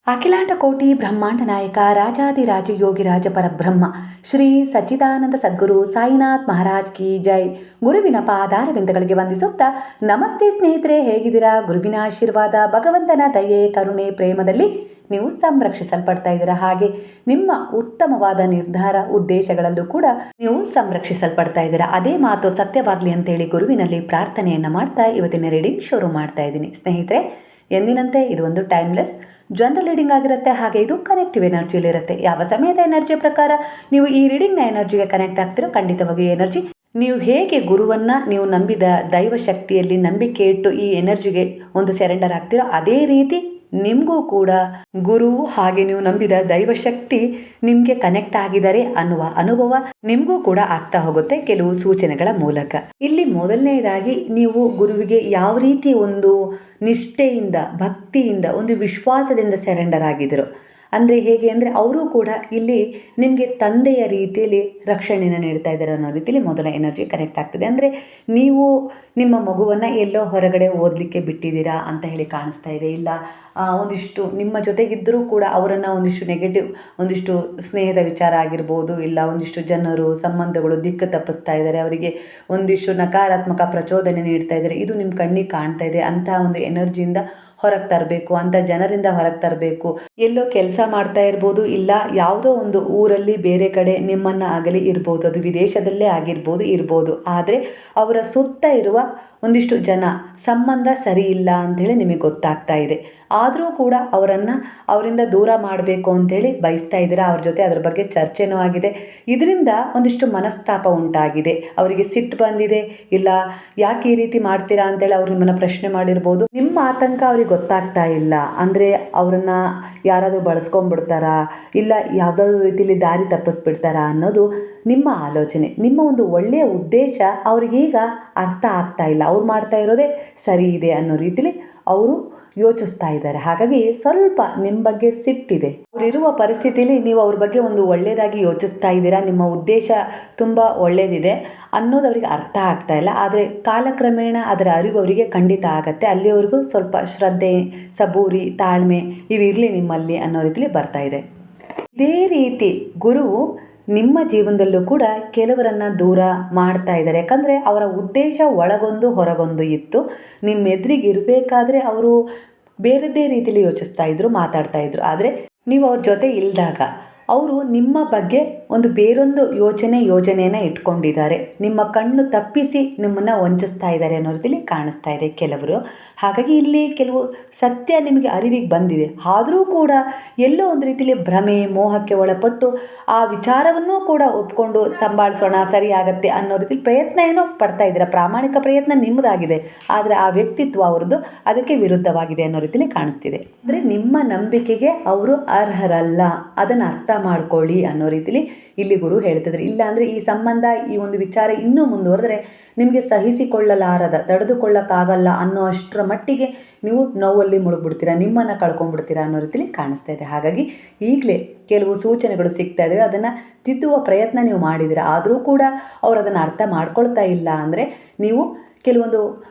ಅಖಿಲಾಂಡ ಕೋಟಿ ಬ್ರಹ್ಮಾಂಡ ನಾಯಕ ರಾಜಾದಿರಾಜ ಯೋಗಿರಾಜ ಪರಬ್ರಹ್ಮ ಶ್ರೀ ಸಚ್ಚಿದಾನಂದ ಸದ್ಗುರು ಸಾಯಿನಾಥ್ ಮಹಾರಾಜ್ ಕಿ ಜೈ. ಗುರುವಿನ ಪಾದಾರವಿಂದಗಳಿಗೆ ವಂದಿಸುತ್ತಾ, ನಮಸ್ತೆ ಸ್ನೇಹಿತರೆ, ಹೇಗಿದ್ದೀರಾ? ಗುರುವಿನ ಆಶೀರ್ವಾದ, ಭಗವಂತನ ದಯೆ, ಕರುಣೆ, ಪ್ರೇಮದಲ್ಲಿ ನೀವು ಸಂರಕ್ಷಿಸಲ್ಪಡ್ತಾ ಇದ್ದೀರಾ. ಹಾಗೆ ನಿಮ್ಮ ಉತ್ತಮವಾದ ನಿರ್ಧಾರ, ಉದ್ದೇಶಗಳಲ್ಲೂ ಕೂಡ ನೀವು ಸಂರಕ್ಷಿಸಲ್ಪಡ್ತಾ ಇದ್ದೀರಾ. ಅದೇ ಮಾತು ಸತ್ಯವಾಗಲಿ ಅಂತೇಳಿ ಗುರುವಿನಲ್ಲಿ ಪ್ರಾರ್ಥನೆಯನ್ನು ಮಾಡ್ತಾ ಇವತ್ತಿನ ರೀಡಿಂಗ್ ಶುರು ಮಾಡ್ತಾ ಇದ್ದೀನಿ. ಸ್ನೇಹಿತರೆ, ಎಂದಿನಂತೆ ಇದು ಒಂದು ಟೈಮ್ಲೆಸ್ ಜನರಲ್ ರೀಡಿಂಗ್ ಆಗಿರುತ್ತೆ. ಹಾಗೆ ಇದು ಕನೆಕ್ಟಿವ್ ಎನರ್ಜಿಯಲ್ಲಿರುತ್ತೆ. ಯಾವ ಸಮಯದ ಎನರ್ಜಿಯ ಪ್ರಕಾರ ನೀವು ಈ ರೀಡಿಂಗ್ನ ಎನರ್ಜಿಗೆ ಕನೆಕ್ಟ್ ಆಗ್ತಿರೋ, ಖಂಡಿತವಾಗಿ ಎನರ್ಜಿ ನೀವು ಹೇಗೆ ಗುರುವನ್ನು ನೀವು ನಂಬಿದ ದೈವ ಶಕ್ತಿಯಲ್ಲಿ ನಂಬಿಕೆ ಇಟ್ಟು ಈ ಎನರ್ಜಿಗೆ ಒಂದು ಸೆರೆಂಡರ್ ಆಗ್ತಿರೋ, ಅದೇ ರೀತಿ ನಿಮಗೂ ಕೂಡ ಗುರು ಹಾಗೆ ನೀವು ನಂಬಿದ ದೈವಶಕ್ತಿ ನಿಮಗೆ ಕನೆಕ್ಟ್ ಆಗಿದ್ದಾರೆ ಅನ್ನುವ ಅನುಭವ ನಿಮಗೂ ಕೂಡ ಆಗ್ತಾ ಹೋಗುತ್ತೆ ಕೆಲವು ಸೂಚನೆಗಳ ಮೂಲಕ. ಇಲ್ಲಿ ಮೊದಲನೇದಾಗಿ ನೀವು ಗುರುವಿಗೆ ಯಾವ ರೀತಿ ಒಂದು ನಿಷ್ಠೆಯಿಂದ, ಭಕ್ತಿಯಿಂದ, ಒಂದು ವಿಶ್ವಾಸದಿಂದ ಸೆರೆಂಡರ್ ಆಗಿದ್ರು. ಅಂದರೆ ಹೇಗೆ ಅಂದರೆ ಅವರು ಕೂಡ ಇಲ್ಲಿ ನಿಮಗೆ ತಂದೆಯ ರೀತಿಯಲ್ಲಿ ರಕ್ಷಣೆಯನ್ನು ನೀಡ್ತಾ ಇದ್ದಾರೆ ಅನ್ನೋ ರೀತಿಯಲ್ಲಿ ಮೊದಲ ಎನರ್ಜಿ ಕನೆಕ್ಟ್ ಆಗ್ತದೆ. ಅಂದರೆ ನೀವು ನಿಮ್ಮ ಮಗುವನ್ನು ಎಲ್ಲೋ ಹೊರಗಡೆ ಓದಲಿಕ್ಕೆ ಬಿಟ್ಟಿದ್ದೀರಾ ಅಂತ ಹೇಳಿ ಕಾಣಿಸ್ತಾ ಇದೆ. ಇಲ್ಲ ಒಂದಿಷ್ಟು ನಿಮ್ಮ ಜೊತೆಗಿದ್ದರೂ ಕೂಡ ಅವರನ್ನು ಒಂದಿಷ್ಟು ನೆಗೆಟಿವ್, ಒಂದಿಷ್ಟು ಸ್ನೇಹದ ವಿಚಾರ ಆಗಿರ್ಬೋದು, ಇಲ್ಲ ಒಂದಿಷ್ಟು ಜನರು, ಸಂಬಂಧಗಳು ದಿಕ್ಕು ತಪ್ಪಿಸ್ತಾ ಇದ್ದಾರೆ, ಅವರಿಗೆ ಒಂದಿಷ್ಟು ನಕಾರಾತ್ಮಕ ಪ್ರಚೋದನೆ ನೀಡ್ತಾ ಇದ್ದಾರೆ. ಇದು ನಿಮ್ಮ ಕಣ್ಣಿಗೆ ಕಾಣ್ತಾ ಇದೆ. ಅಂಥ ಒಂದು ಎನರ್ಜಿಯಿಂದ ಹೊರಗೆ ತರಬೇಕು, ಅಂತ ಜನರಿಂದ ಹೊರಗೆ ತರಬೇಕು. ಎಲ್ಲೋ ಕೆಲಸ ಮಾಡ್ತಾ ಇರ್ಬೋದು, ಇಲ್ಲ ಯಾವುದೋ ಒಂದು ಊರಲ್ಲಿ ಬೇರೆ ಕಡೆ ನಿಮ್ಮನ್ನು ಆಗಲಿ ಇರ್ಬೋದು, ಅದು ವಿದೇಶದಲ್ಲೇ ಇರ್ಬೋದು. ಆದರೆ ಅವರ ಸುತ್ತ ಇರುವ ಒಂದಿಷ್ಟು ಜನ ಸಂಬಂಧ ಸರಿ ಇಲ್ಲ ಅಂಥೇಳಿ ನಿಮಗೆ ಗೊತ್ತಾಗ್ತಾ ಇದೆ. ಆದರೂ ಕೂಡ ಅವರಿಂದ ದೂರ ಮಾಡಬೇಕು ಅಂಥೇಳಿ ಬಯಸ್ತಾ ಇದ್ದೀರಾ. ಅವ್ರ ಜೊತೆ ಅದ್ರ ಬಗ್ಗೆ ಚರ್ಚೆನೂ ಆಗಿದೆ. ಇದರಿಂದ ಒಂದಿಷ್ಟು ಮನಸ್ತಾಪ ಉಂಟಾಗಿದೆ. ಅವರಿಗೆ ಸಿಟ್ಟು ಬಂದಿದೆ, ಇಲ್ಲ ಯಾಕೆ ಈ ರೀತಿ ಮಾಡ್ತೀರಾ ಅಂತೇಳಿ ಅವ್ರು ನಿಮ್ಮನ್ನು ಪ್ರಶ್ನೆ ಮಾಡಿರ್ಬೋದು. ನಿಮ್ಮ ಆತಂಕ ಅವ್ರಿಗೆ ಗೊತ್ತಾಗ್ತಾ ಇಲ್ಲ. ಅಂದರೆ ಅವರನ್ನು ಯಾರಾದರೂ ಬಳಸ್ಕೊಂಡ್ಬಿಡ್ತಾರಾ, ಇಲ್ಲ ಯಾವುದಾದ್ರೂ ರೀತಿಯಲ್ಲಿ ದಾರಿ ತಪ್ಪಿಸ್ಬಿಡ್ತಾರಾ ಅನ್ನೋದು ನಿಮ್ಮ ಆಲೋಚನೆ. ನಿಮ್ಮ ಒಂದು ಒಳ್ಳೆಯ ಉದ್ದೇಶ ಅವ್ರಿಗೀಗ ಅರ್ಥ ಆಗ್ತಾ ಇಲ್ಲ. ಅವ್ರು ಮಾಡ್ತಾ ಇರೋದೇ ಸರಿ ಇದೆ ಅನ್ನೋ ರೀತಿಲಿ ಅವರು ಯೋಚಿಸ್ತಾ ಇದ್ದಾರೆ. ಹಾಗಾಗಿ ಸ್ವಲ್ಪ ನಿಮ್ಮ ಬಗ್ಗೆ ಸಿಟ್ಟಿದೆ. ಅವರಿರುವ ಪರಿಸ್ಥಿತಿಯಲ್ಲಿ ನೀವು ಅವ್ರ ಬಗ್ಗೆ ಒಂದು ಒಳ್ಳೆಯದಾಗಿ ಯೋಚಿಸ್ತಾ ಇದ್ದೀರಾ, ನಿಮ್ಮ ಉದ್ದೇಶ ತುಂಬ ಒಳ್ಳೆಯದಿದೆ ಅನ್ನೋದು ಅವರಿಗೆ ಅರ್ಥ ಆಗ್ತಾ ಇಲ್ಲ. ಆದರೆ ಕಾಲಕ್ರಮೇಣ ಅದರ ಅರಿವು ಅವರಿಗೆ ಖಂಡಿತ ಆಗತ್ತೆ. ಅಲ್ಲಿವರೆಗೂ ಸ್ವಲ್ಪ ಶ್ರದ್ಧೆ, ಸಬೂರಿ, ತಾಳ್ಮೆ ಇವಿರಲಿ ನಿಮ್ಮಲ್ಲಿ ಅನ್ನೋ ರೀತಿಲಿ ಬರ್ತಾ ಇದೆ. ಇದೇ ರೀತಿ ಗುರು ನಿಮ್ಮ ಜೀವನದಲ್ಲೂ ಕೂಡ ಕೆಲವರನ್ನು ದೂರ ಮಾಡ್ತಾ ಇದ್ದಾರೆ. ಯಾಕಂದರೆ ಅವರ ಉದ್ದೇಶ ಒಳಗೊಂದು ಹೊರಗೊಂದು ಇತ್ತು. ನಿಮ್ಮ ಎದುರಿಗೆ ಇರಬೇಕಾದ್ರೆ ಅವರು ಬೇರೆದೇ ರೀತಿಯಲ್ಲಿ ಯೋಚಿಸ್ತಾ ಇದ್ರು, ಮಾತಾಡ್ತಾ ಇದ್ರು. ಆದರೆ ನೀವು ಅವ್ರ ಜೊತೆ ಇಲ್ದಾಗ ಅವರು ನಿಮ್ಮ ಬಗ್ಗೆ ಒಂದು ಬೇರೊಂದು ಯೋಜನೆಯನ್ನು ಇಟ್ಕೊಂಡಿದ್ದಾರೆ. ನಿಮ್ಮ ಕಣ್ಣು ತಪ್ಪಿಸಿ ನಿಮ್ಮನ್ನು ವಂಚಿಸ್ತಾ ಇದ್ದಾರೆ ಅನ್ನೋ ರೀತಿಯಲ್ಲಿ ಕಾಣಿಸ್ತಾ ಇದೆ ಕೆಲವರು. ಹಾಗಾಗಿ ಇಲ್ಲಿ ಕೆಲವು ಸತ್ಯ ನಿಮಗೆ ಅರಿವಿಗೆ ಬಂದಿದೆ. ಆದರೂ ಕೂಡ ಎಲ್ಲೋ ಒಂದು ರೀತಿಯಲ್ಲಿ ಭ್ರಮೆ, ಮೋಹಕ್ಕೆ ಒಳಪಟ್ಟು ಆ ವಿಚಾರವನ್ನೂ ಕೂಡ ಒಪ್ಕೊಂಡು ಸಂಭಾಳಿಸೋಣ, ಸರಿ ಆಗತ್ತೆ ಅನ್ನೋ ರೀತಿಲಿ ಪ್ರಯತ್ನ ಏನೋ ಪಡ್ತಾ ಇದ್ದೀರಾ. ಪ್ರಾಮಾಣಿಕ ಪ್ರಯತ್ನ ನಿಮ್ಮದಾಗಿದೆ, ಆದರೆ ಆ ವ್ಯಕ್ತಿತ್ವ ಅವ್ರದ್ದು ಅದಕ್ಕೆ ವಿರುದ್ಧವಾಗಿದೆ ಅನ್ನೋ ರೀತಿಲಿ ಕಾಣಿಸ್ತಿದೆ. ಅಂದರೆ ನಿಮ್ಮ ನಂಬಿಕೆಗೆ ಅವರು ಅರ್ಹರಲ್ಲ, ಅದನ್ನು ಅರ್ಥ ಮಾಡ್ಕೊಳ್ಳಿ ಅನ್ನೋ ರೀತಿಲಿ ಇಲ್ಲಿ ಗುರು ಹೇಳ್ತಿದ್ರು. ಇಲ್ಲ ಅಂದರೆ ಈ ಸಂಬಂಧ, ಈ ಒಂದು ವಿಚಾರ ಇನ್ನೂ ಮುಂದುವರೆದ್ರೆ ನಿಮಗೆ ಸಹಿಸಿಕೊಳ್ಳಲಾರದ, ತಡೆದುಕೊಳ್ಳಕ್ಕಾಗಲ್ಲ ಅನ್ನೋ ಅಷ್ಟರ ಮಟ್ಟಿಗೆ ನೀವು ನೋವಲ್ಲಿ ಮುಳುಗ್ಬಿಡ್ತೀರಾ, ನಿಮ್ಮನ್ನು ಕಳ್ಕೊಂಡ್ಬಿಡ್ತೀರಾ ಅನ್ನೋ ರೀತಿಲಿ ಕಾಣಿಸ್ತಾ ಇದೆ. ಹಾಗಾಗಿ ಈಗಲೇ ಕೆಲವು ಸೂಚನೆಗಳು ಸಿಗ್ತಾ ಇದ್ದಾವೆ. ಅದನ್ನು ತಿದ್ದುವ ಪ್ರಯತ್ನ ನೀವು ಮಾಡಿದ್ದೀರಾ. ಆದರೂ ಕೂಡ ಅವರು ಅದನ್ನು ಅರ್ಥ ಮಾಡ್ಕೊಳ್ತಾ ಇಲ್ಲ ಅಂದರೆ ನೀವು ಕೆಲವೊಂದು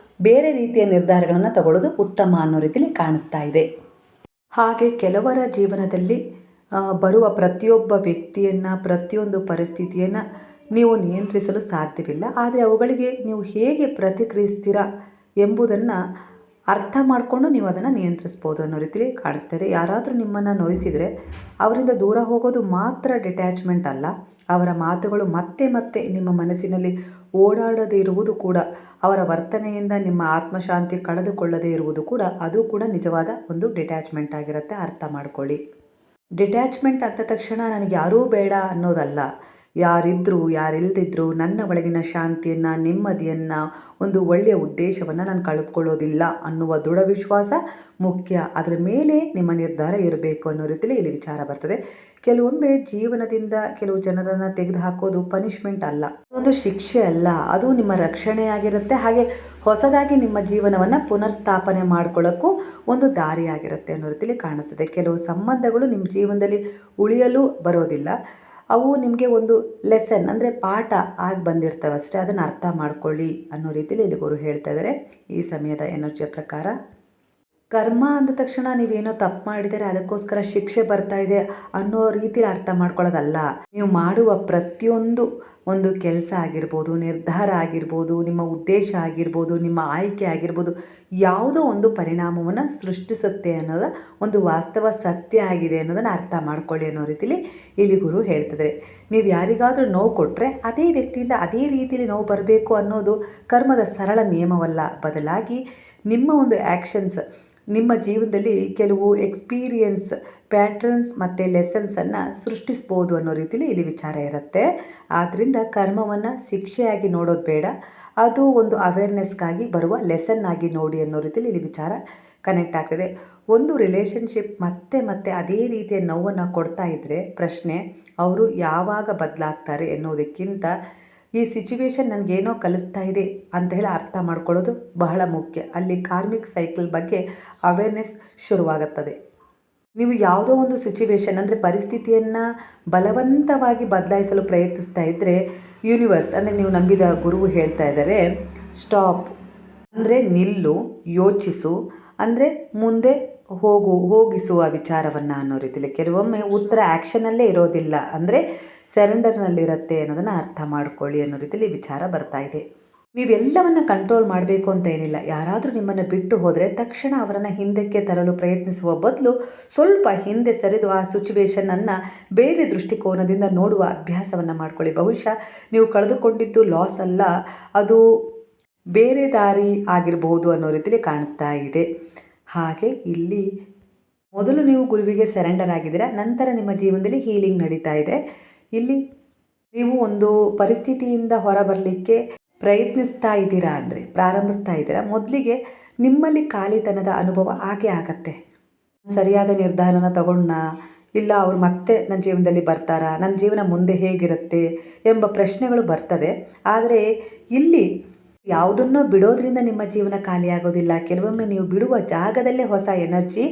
ಬೇರೆ ರೀತಿಯ ನಿರ್ಧಾರಗಳನ್ನು ತಗೊಳ್ಳೋದು ಉತ್ತಮ ಅನ್ನೋ ರೀತಿಲಿ ಕಾಣಿಸ್ತಾ ಇದೆ. ಹಾಗೆ ಕೆಲವರ ಜೀವನದಲ್ಲಿ ಬರುವ ಪ್ರತಿಯೊಬ್ಬ ವ್ಯಕ್ತಿಯನ್ನು, ಪ್ರತಿಯೊಂದು ಪರಿಸ್ಥಿತಿಯನ್ನು ನೀವು ನಿಯಂತ್ರಿಸಲು ಸಾಧ್ಯವಿಲ್ಲ. ಆದರೆ ಅವುಗಳಿಗೆ ನೀವು ಹೇಗೆ ಪ್ರತಿಕ್ರಿಯಿಸ್ತೀರಾ ಎಂಬುದನ್ನು ಅರ್ಥ ಮಾಡಿಕೊಂಡು ನೀವು ಅದನ್ನು ನಿಯಂತ್ರಿಸ್ಬೋದು ಅನ್ನೋ ರೀತಿಲಿ ಕಾಣಿಸ್ತಾ ಇದೆ. ಯಾರಾದರೂ ನಿಮ್ಮನ್ನು ನೋಯಿಸಿದರೆ ಅವರಿಂದ ದೂರ ಹೋಗೋದು ಮಾತ್ರ ಡಿಟ್ಯಾಚ್ಮೆಂಟ್ ಅಲ್ಲ, ಅವರ ಮಾತುಗಳು ಮತ್ತೆ ಮತ್ತೆ ನಿಮ್ಮ ಮನಸ್ಸಿನಲ್ಲಿ ಓಡಾಡದೇ ಇರುವುದು ಕೂಡ, ಅವರ ವರ್ತನೆಯಿಂದ ನಿಮ್ಮ ಆತ್ಮಶಾಂತಿ ಕಳೆದುಕೊಳ್ಳದೇ ಇರುವುದು ಕೂಡ, ಅದು ಕೂಡ ನಿಜವಾದ ಒಂದು ಡಿಟ್ಯಾಚ್ಮೆಂಟ್ ಆಗಿರುತ್ತೆ. ಅರ್ಥ ಮಾಡ್ಕೊಳ್ಳಿ. ಡಿಟ್ಯಾಚ್ಮೆಂಟ್ ಅಂದ ತಕ್ಷಣ ನನಗೆ ಯಾರೂ ಬೇಡ ಅನ್ನೋದಲ್ಲ. ಯಾರಿದ್ದರೂ ಯಾರಿಲ್ಲದಿದ್ದರೂ ನನ್ನ ಒಳಗಿನ ಶಾಂತಿಯನ್ನು, ನೆಮ್ಮದಿಯನ್ನು, ಒಂದು ಒಳ್ಳೆಯ ಉದ್ದೇಶವನ್ನು ನಾನು ಕಳೆದುಕೊಳ್ಳೋದಿಲ್ಲ ಅನ್ನುವ ದೃಢ ವಿಶ್ವಾಸ ಮುಖ್ಯ. ಅದರ ಮೇಲೆ ನಿಮ್ಮ ನಿರ್ಧಾರ ಇರಬೇಕು ಅನ್ನೋ ರೀತಿಯಲ್ಲಿ ಇಲ್ಲಿ ವಿಚಾರ ಬರ್ತದೆ. ಕೆಲವೊಮ್ಮೆ ಜೀವನದಿಂದ ಕೆಲವು ಜನರನ್ನು ತೆಗೆದುಹಾಕೋದು ಪನಿಷ್ಮೆಂಟ್ ಅಲ್ಲ, ಒಂದು ಶಿಕ್ಷೆ ಅಲ್ಲ, ಅದು ನಿಮ್ಮ ರಕ್ಷಣೆಯಾಗಿರುತ್ತೆ. ಹಾಗೆ ಹೊಸದಾಗಿ ನಿಮ್ಮ ಜೀವನವನ್ನು ಪುನರ್ಸ್ಥಾಪನೆ ಮಾಡ್ಕೊಳ್ಳೋಕ್ಕೂ ಒಂದು ದಾರಿಯಾಗಿರುತ್ತೆ ಅನ್ನೋ ರೀತಿಯಲ್ಲಿ ಕಾಣಿಸ್ತದೆ. ಕೆಲವು ಸಂಬಂಧಗಳು ನಿಮ್ಮ ಜೀವನದಲ್ಲಿ ಉಳಿಯಲು ಬರೋದಿಲ್ಲ, ಅವು ನಿಮಗೆ ಒಂದು ಲೆಸನ್ ಅಂದರೆ ಪಾಠ ಆಗಿ ಬಂದಿರ್ತವೆ ಅಷ್ಟೇ. ಅದನ್ನು ಅರ್ಥ ಮಾಡ್ಕೊಳ್ಳಿ ಅನ್ನೋ ರೀತಿಯಲ್ಲಿ ಇಲ್ಲಿ ಗುರು ಹೇಳ್ತಾ ಇದ್ದಾರೆ ಈ ಸಮಯದ ಎನರ್ಜಿಯ ಪ್ರಕಾರ. ಕರ್ಮ ಅಂದ ತಕ್ಷಣ ನೀವೇನೋ ತಪ್ಪು ಮಾಡಿದರೆ ಅದಕ್ಕೋಸ್ಕರ ಶಿಕ್ಷೆ ಬರ್ತಾ ಇದೆ ಅನ್ನೋ ರೀತಿಲಿ ಅರ್ಥ ಮಾಡ್ಕೊಳ್ಳೋದಲ್ಲ. ನೀವು ಮಾಡುವ ಪ್ರತಿಯೊಂದು ಒಂದು ಕೆಲಸ ಆಗಿರ್ಬೋದು, ನಿರ್ಧಾರ ಆಗಿರ್ಬೋದು, ನಿಮ್ಮ ಉದ್ದೇಶ ಆಗಿರ್ಬೋದು, ನಿಮ್ಮ ಆಯ್ಕೆ ಆಗಿರ್ಬೋದು, ಯಾವುದೋ ಒಂದು ಪರಿಣಾಮವನ್ನು ಸೃಷ್ಟಿಸುತ್ತೆ ಅನ್ನೋದು ಒಂದು ವಾಸ್ತವ ಸತ್ಯ ಆಗಿದೆ ಅನ್ನೋದನ್ನು ಅರ್ಥ ಮಾಡ್ಕೊಳ್ಳಿ ಅನ್ನೋ ರೀತಿಲಿ ಇಲ್ಲಿ ಗುರು ಹೇಳ್ತಿದ್ದಾರೆ. ನೀವು ಯಾರಿಗಾದರೂ ನೋವು ಕೊಟ್ಟರೆ ಅದೇ ವ್ಯಕ್ತಿಯಿಂದ ಅದೇ ರೀತಿಯಲ್ಲಿ ನೋವು ಬರಬೇಕು ಅನ್ನೋದು ಕರ್ಮದ ಸರಳ ನಿಯಮವಲ್ಲ. ಬದಲಾಗಿ ನಿಮ್ಮ ಒಂದು ಆ್ಯಕ್ಷನ್ಸ್ ನಿಮ್ಮ ಜೀವನದಲ್ಲಿ ಕೆಲವು ಎಕ್ಸ್ಪೀರಿಯನ್ಸ್ ಪ್ಯಾಟ್ರನ್ಸ್ ಮತ್ತು ಲೆಸನ್ಸನ್ನು ಸೃಷ್ಟಿಸ್ಬೋದು ಅನ್ನೋ ರೀತಿಲಿ ಇಲ್ಲಿ ವಿಚಾರ ಇರುತ್ತೆ. ಆದ್ದರಿಂದ ಕರ್ಮವನ್ನು ಶಿಕ್ಷೆಯಾಗಿ ನೋಡೋದು ಬೇಡ, ಅದು ಒಂದು ಅವೇರ್ನೆಸ್ಗಾಗಿ ಬರುವ ಲೆಸನ್ ಆಗಿ ನೋಡಿ ಅನ್ನೋ ರೀತಿಲಿ ಇಲ್ಲಿ ವಿಚಾರ ಕನೆಕ್ಟ್ ಆಗ್ತದೆ. ಒಂದು ರಿಲೇಷನ್ಶಿಪ್ ಮತ್ತೆ ಮತ್ತೆ ಅದೇ ರೀತಿಯ ನೋವನ್ನು ಕೊಡ್ತಾ ಇದ್ದರೆ ಪ್ರಶ್ನೆ ಅವರು ಯಾವಾಗ ಬದಲಾಗ್ತಾರೆ ಎನ್ನುವುದಕ್ಕಿಂತ ಈ ಸಿಚುವೇಶನ್ ನನಗೇನೋ ಕಲಿಸ್ತಾ ಇದೆ ಅಂತ ಹೇಳಿ ಅರ್ಥ ಮಾಡ್ಕೊಳ್ಳೋದು ಬಹಳ ಮುಖ್ಯ. ಅಲ್ಲಿ ಕಾರ್ಮಿಕ್ ಸೈಕಲ್ ಬಗ್ಗೆ ಅವೇರ್ನೆಸ್ ಶುರುವಾಗುತ್ತದೆ. ನೀವು ಯಾವುದೋ ಒಂದು ಸಿಚುವೇಶನ್ ಅಂದರೆ ಪರಿಸ್ಥಿತಿಯನ್ನು ಬಲವಂತವಾಗಿ ಬದಲಾಯಿಸಲು ಪ್ರಯತ್ನಿಸ್ತಾ ಇದ್ದರೆ ಯೂನಿವರ್ಸ್ ಅಂದರೆ ನೀವು ನಂಬಿದ ಗುರುವು ಹೇಳ್ತಾ ಇದ್ದಾರೆ, ಸ್ಟಾಪ್ ಅಂದರೆ ನಿಲ್ಲು, ಯೋಚಿಸು, ಅಂದರೆ ಮುಂದೆ ಹೋಗಿಸುವ ವಿಚಾರವನ್ನು ಅನ್ನೋ ರೀತಿಯಲ್ಲಿ. ಕೆಲವೊಮ್ಮೆ ಉತ್ತರ ಆ್ಯಕ್ಷನಲ್ಲೇ ಇರೋದಿಲ್ಲ, ಅಂದರೆ ಸರೆಂಡರ್ನಲ್ಲಿರುತ್ತೆ ಅನ್ನೋದನ್ನು ಅರ್ಥ ಮಾಡ್ಕೊಳ್ಳಿ ಅನ್ನೋ ರೀತಿಯಲ್ಲಿ ವಿಚಾರ ಬರ್ತಾ ಇದೆ. ನೀವೆಲ್ಲವನ್ನು ಕಂಟ್ರೋಲ್ ಮಾಡಬೇಕು ಅಂತ ಏನಿಲ್ಲ. ಯಾರಾದರೂ ನಿಮ್ಮನ್ನು ಬಿಟ್ಟು ಹೋದರೆ ತಕ್ಷಣ ಅವರನ್ನು ಹಿಂದಕ್ಕೆ ತರಲು ಪ್ರಯತ್ನಿಸುವ ಬದಲು ಸ್ವಲ್ಪ ಹಿಂದೆ ಸರಿದು ಆ ಸಿಚುವೇಶನನ್ನು ಬೇರೆ ದೃಷ್ಟಿಕೋನದಿಂದ ನೋಡುವ ಅಭ್ಯಾಸವನ್ನು ಮಾಡ್ಕೊಳ್ಳಿ. ಬಹುಶಃ ನೀವು ಕಳೆದುಕೊಂಡಿದ್ದು ಲಾಸ್ ಅಲ್ಲ, ಅದು ಬೇರೆ ದಾರಿ ಆಗಿರಬಹುದು ಅನ್ನೋ ರೀತಿಯಲ್ಲಿ ಕಾಣಿಸ್ತಾ ಇದೆ. ಹಾಗೆ ಇಲ್ಲಿ ಮೊದಲು ನೀವು ಗುರುವಿಗೆ ಸರೆಂಡರ್ ಆಗಿದ್ದೀರಾ, ನಂತರ ನಿಮ್ಮ ಜೀವನದಲ್ಲಿ ಹೀಲಿಂಗ್ ನಡೀತಾ ಇದೆ. ಇಲ್ಲಿ ನೀವು ಒಂದು ಪರಿಸ್ಥಿತಿಯಿಂದ ಹೊರಬರಲಿಕ್ಕೆ ಪ್ರಯತ್ನಿಸ್ತಾ ಇದ್ದೀರಾ ಅಂದರೆ ಪ್ರಾರಂಭಿಸ್ತಾ ಇದ್ದೀರಾ, ಮೊದಲಿಗೆ ನಿಮ್ಮಲ್ಲಿ ಖಾಲಿತನದ ಅನುಭವ ಆಗೇ ಆಗತ್ತೆ. ಸರಿಯಾದ ನಿರ್ಧಾರನ ತಗೊಂಡ, ಇಲ್ಲ ಅವ್ರು ಮತ್ತೆ ನನ್ನ ಜೀವನದಲ್ಲಿ ಬರ್ತಾರಾ, ನನ್ನ ಜೀವನ ಮುಂದೆ ಹೇಗಿರುತ್ತೆ ಎಂಬ ಪ್ರಶ್ನೆಗಳು ಬರ್ತದೆ. ಆದರೆ ಇಲ್ಲಿ ಯಾವುದನ್ನೋ ಬಿಡೋದ್ರಿಂದ ನಿಮ್ಮ ಜೀವನ ಖಾಲಿಯಾಗೋದಿಲ್ಲ. ಕೆಲವೊಮ್ಮೆ ನೀವು ಬಿಡುವ ಜಾಗದಲ್ಲೇ ಹೊಸ ಎನರ್ಜಿ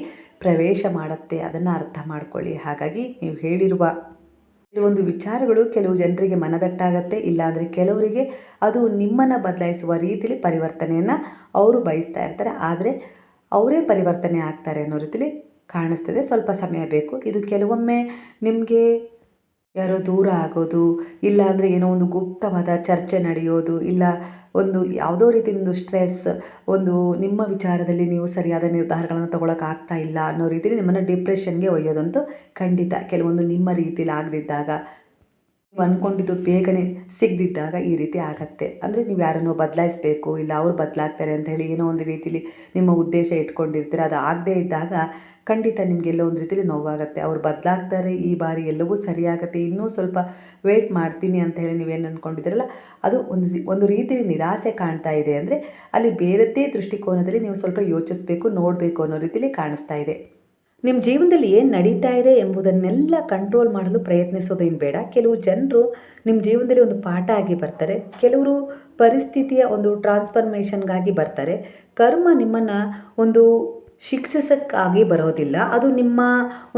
ಪ್ರವೇಶ ಮಾಡುತ್ತೆ, ಅದನ್ನು ಅರ್ಥ ಮಾಡ್ಕೊಳ್ಳಿ. ಹಾಗಾಗಿ ನೀವು ಹೇಳಿರುವ ಕೆಲವೊಂದು ವಿಚಾರಗಳು ಕೆಲವು ಜನರಿಗೆ ಮನದಟ್ಟಾಗತ್ತೆ, ಇಲ್ಲಾಂದರೆ ಕೆಲವರಿಗೆ ಅದು ನಿಮ್ಮನ್ನು ಬದಲಾಯಿಸುವ ರೀತಿಯಲ್ಲಿ ಪರಿವರ್ತನೆಯನ್ನು ಅವರು ಬಯಸ್ತಾ ಇರ್ತಾರೆ, ಆದರೆ ಅವರೇ ಪರಿವರ್ತನೆ ಆಗ್ತಾರೆ ಅನ್ನೋ ರೀತಿಯಲ್ಲಿ ಕಾಣಿಸ್ತದೆ. ಸ್ವಲ್ಪ ಸಮಯ ಬೇಕು. ಇದು ಕೆಲವೊಮ್ಮೆ ನಿಮಗೆ ಯಾರೋ ದೂರ ಆಗೋದು, ಇಲ್ಲ ಅಂದರೆ ಏನೋ ಒಂದು ಗುಪ್ತವಾದ ಚರ್ಚೆ ನಡೆಯೋದು, ಇಲ್ಲ ಒಂದು ಯಾವುದೋ ರೀತಿಯಿಂದ ಸ್ಟ್ರೆಸ್, ಒಂದು ನಿಮ್ಮ ವಿಚಾರದಲ್ಲಿ ನೀವು ಸರಿಯಾದ ನಿರ್ಧಾರಗಳನ್ನು ತಗೊಳಕ್ಕಾಗ್ತಾ ಇಲ್ಲ ಅನ್ನೋ ರೀತಿಯಲ್ಲಿ ನಿಮ್ಮನ್ನು ಡಿಪ್ರೆಷನ್ಗೆ ಒಯ್ಯೋದಂತೂ ಖಂಡಿತ. ಕೆಲವೊಂದು ನಿಮ್ಮ ರೀತಿಯಲ್ಲಿ ಆಗದಿದ್ದಾಗ, ನೀವು ಅಂದ್ಕೊಂಡಿದ್ದು ಬೇಗನೆ ಸಿಗದಿದ್ದಾಗ ಈ ರೀತಿ ಆಗತ್ತೆ. ಅಂದರೆ ನೀವು ಯಾರನ್ನೋ ಬದಲಾಯಿಸಬೇಕು, ಇಲ್ಲ ಅವ್ರು ಬದಲಾಗ್ತಾರೆ ಅಂತ ಹೇಳಿ ಏನೋ ಒಂದು ರೀತಿಯಲ್ಲಿ ನಿಮ್ಮ ಉದ್ದೇಶ ಇಟ್ಕೊಂಡಿರ್ತೀರ, ಅದು ಆಗದೇ ಇದ್ದಾಗ ಖಂಡಿತ ನಿಮಗೆಲ್ಲೋ ಒಂದು ರೀತಿಯಲ್ಲಿ ನೋವಾಗುತ್ತೆ. ಅವ್ರು ಬದಲಾಗ್ತಾರೆ, ಈ ಬಾರಿ ಎಲ್ಲವೂ ಸರಿಯಾಗತ್ತೆ, ಇನ್ನೂ ಸ್ವಲ್ಪ ವೇಟ್ ಮಾಡ್ತೀನಿ ಅಂತ ಹೇಳಿ ನೀವೇನು ಅಂದ್ಕೊಂಡಿದ್ದೀರಲ್ಲ, ಅದು ಒಂದು ರೀತಿಯಲ್ಲಿ ನಿರಾಸೆ ಕಾಣ್ತಾ ಇದೆ. ಅಂದರೆ ಅಲ್ಲಿ ಬೇರೆದ್ದೇ ದೃಷ್ಟಿಕೋನದಲ್ಲಿ ನೀವು ಸ್ವಲ್ಪ ಯೋಚಿಸಬೇಕು, ನೋಡಬೇಕು ಅನ್ನೋ ರೀತಿಯಲ್ಲಿ ಕಾಣಿಸ್ತಾ ಇದೆ. ನಿಮ್ಮ ಜೀವನದಲ್ಲಿ ಏನು ನಡೀತಾ ಇದೆ ಎಂಬುದನ್ನೆಲ್ಲ ಕಂಟ್ರೋಲ್ ಮಾಡಲು ಪ್ರಯತ್ನಿಸೋದೇನು ಬೇಡ. ಕೆಲವು ಜನರು ನಿಮ್ಮ ಜೀವನದಲ್ಲಿ ಒಂದು ಪಾಠ ಆಗಿ ಬರ್ತಾರೆ, ಕೆಲವರು ಪರಿಸ್ಥಿತಿಯ ಒಂದು ಟ್ರಾನ್ಸ್ಫರ್ಮೇಷನ್ಗಾಗಿ ಬರ್ತಾರೆ. ಕರ್ಮ ನಿಮ್ಮನ್ನು ಒಂದು ಶಿಕ್ಷಿಸಕ್ಕಾಗಿ ಬರೋದಿಲ್ಲ, ಅದು ನಿಮ್ಮ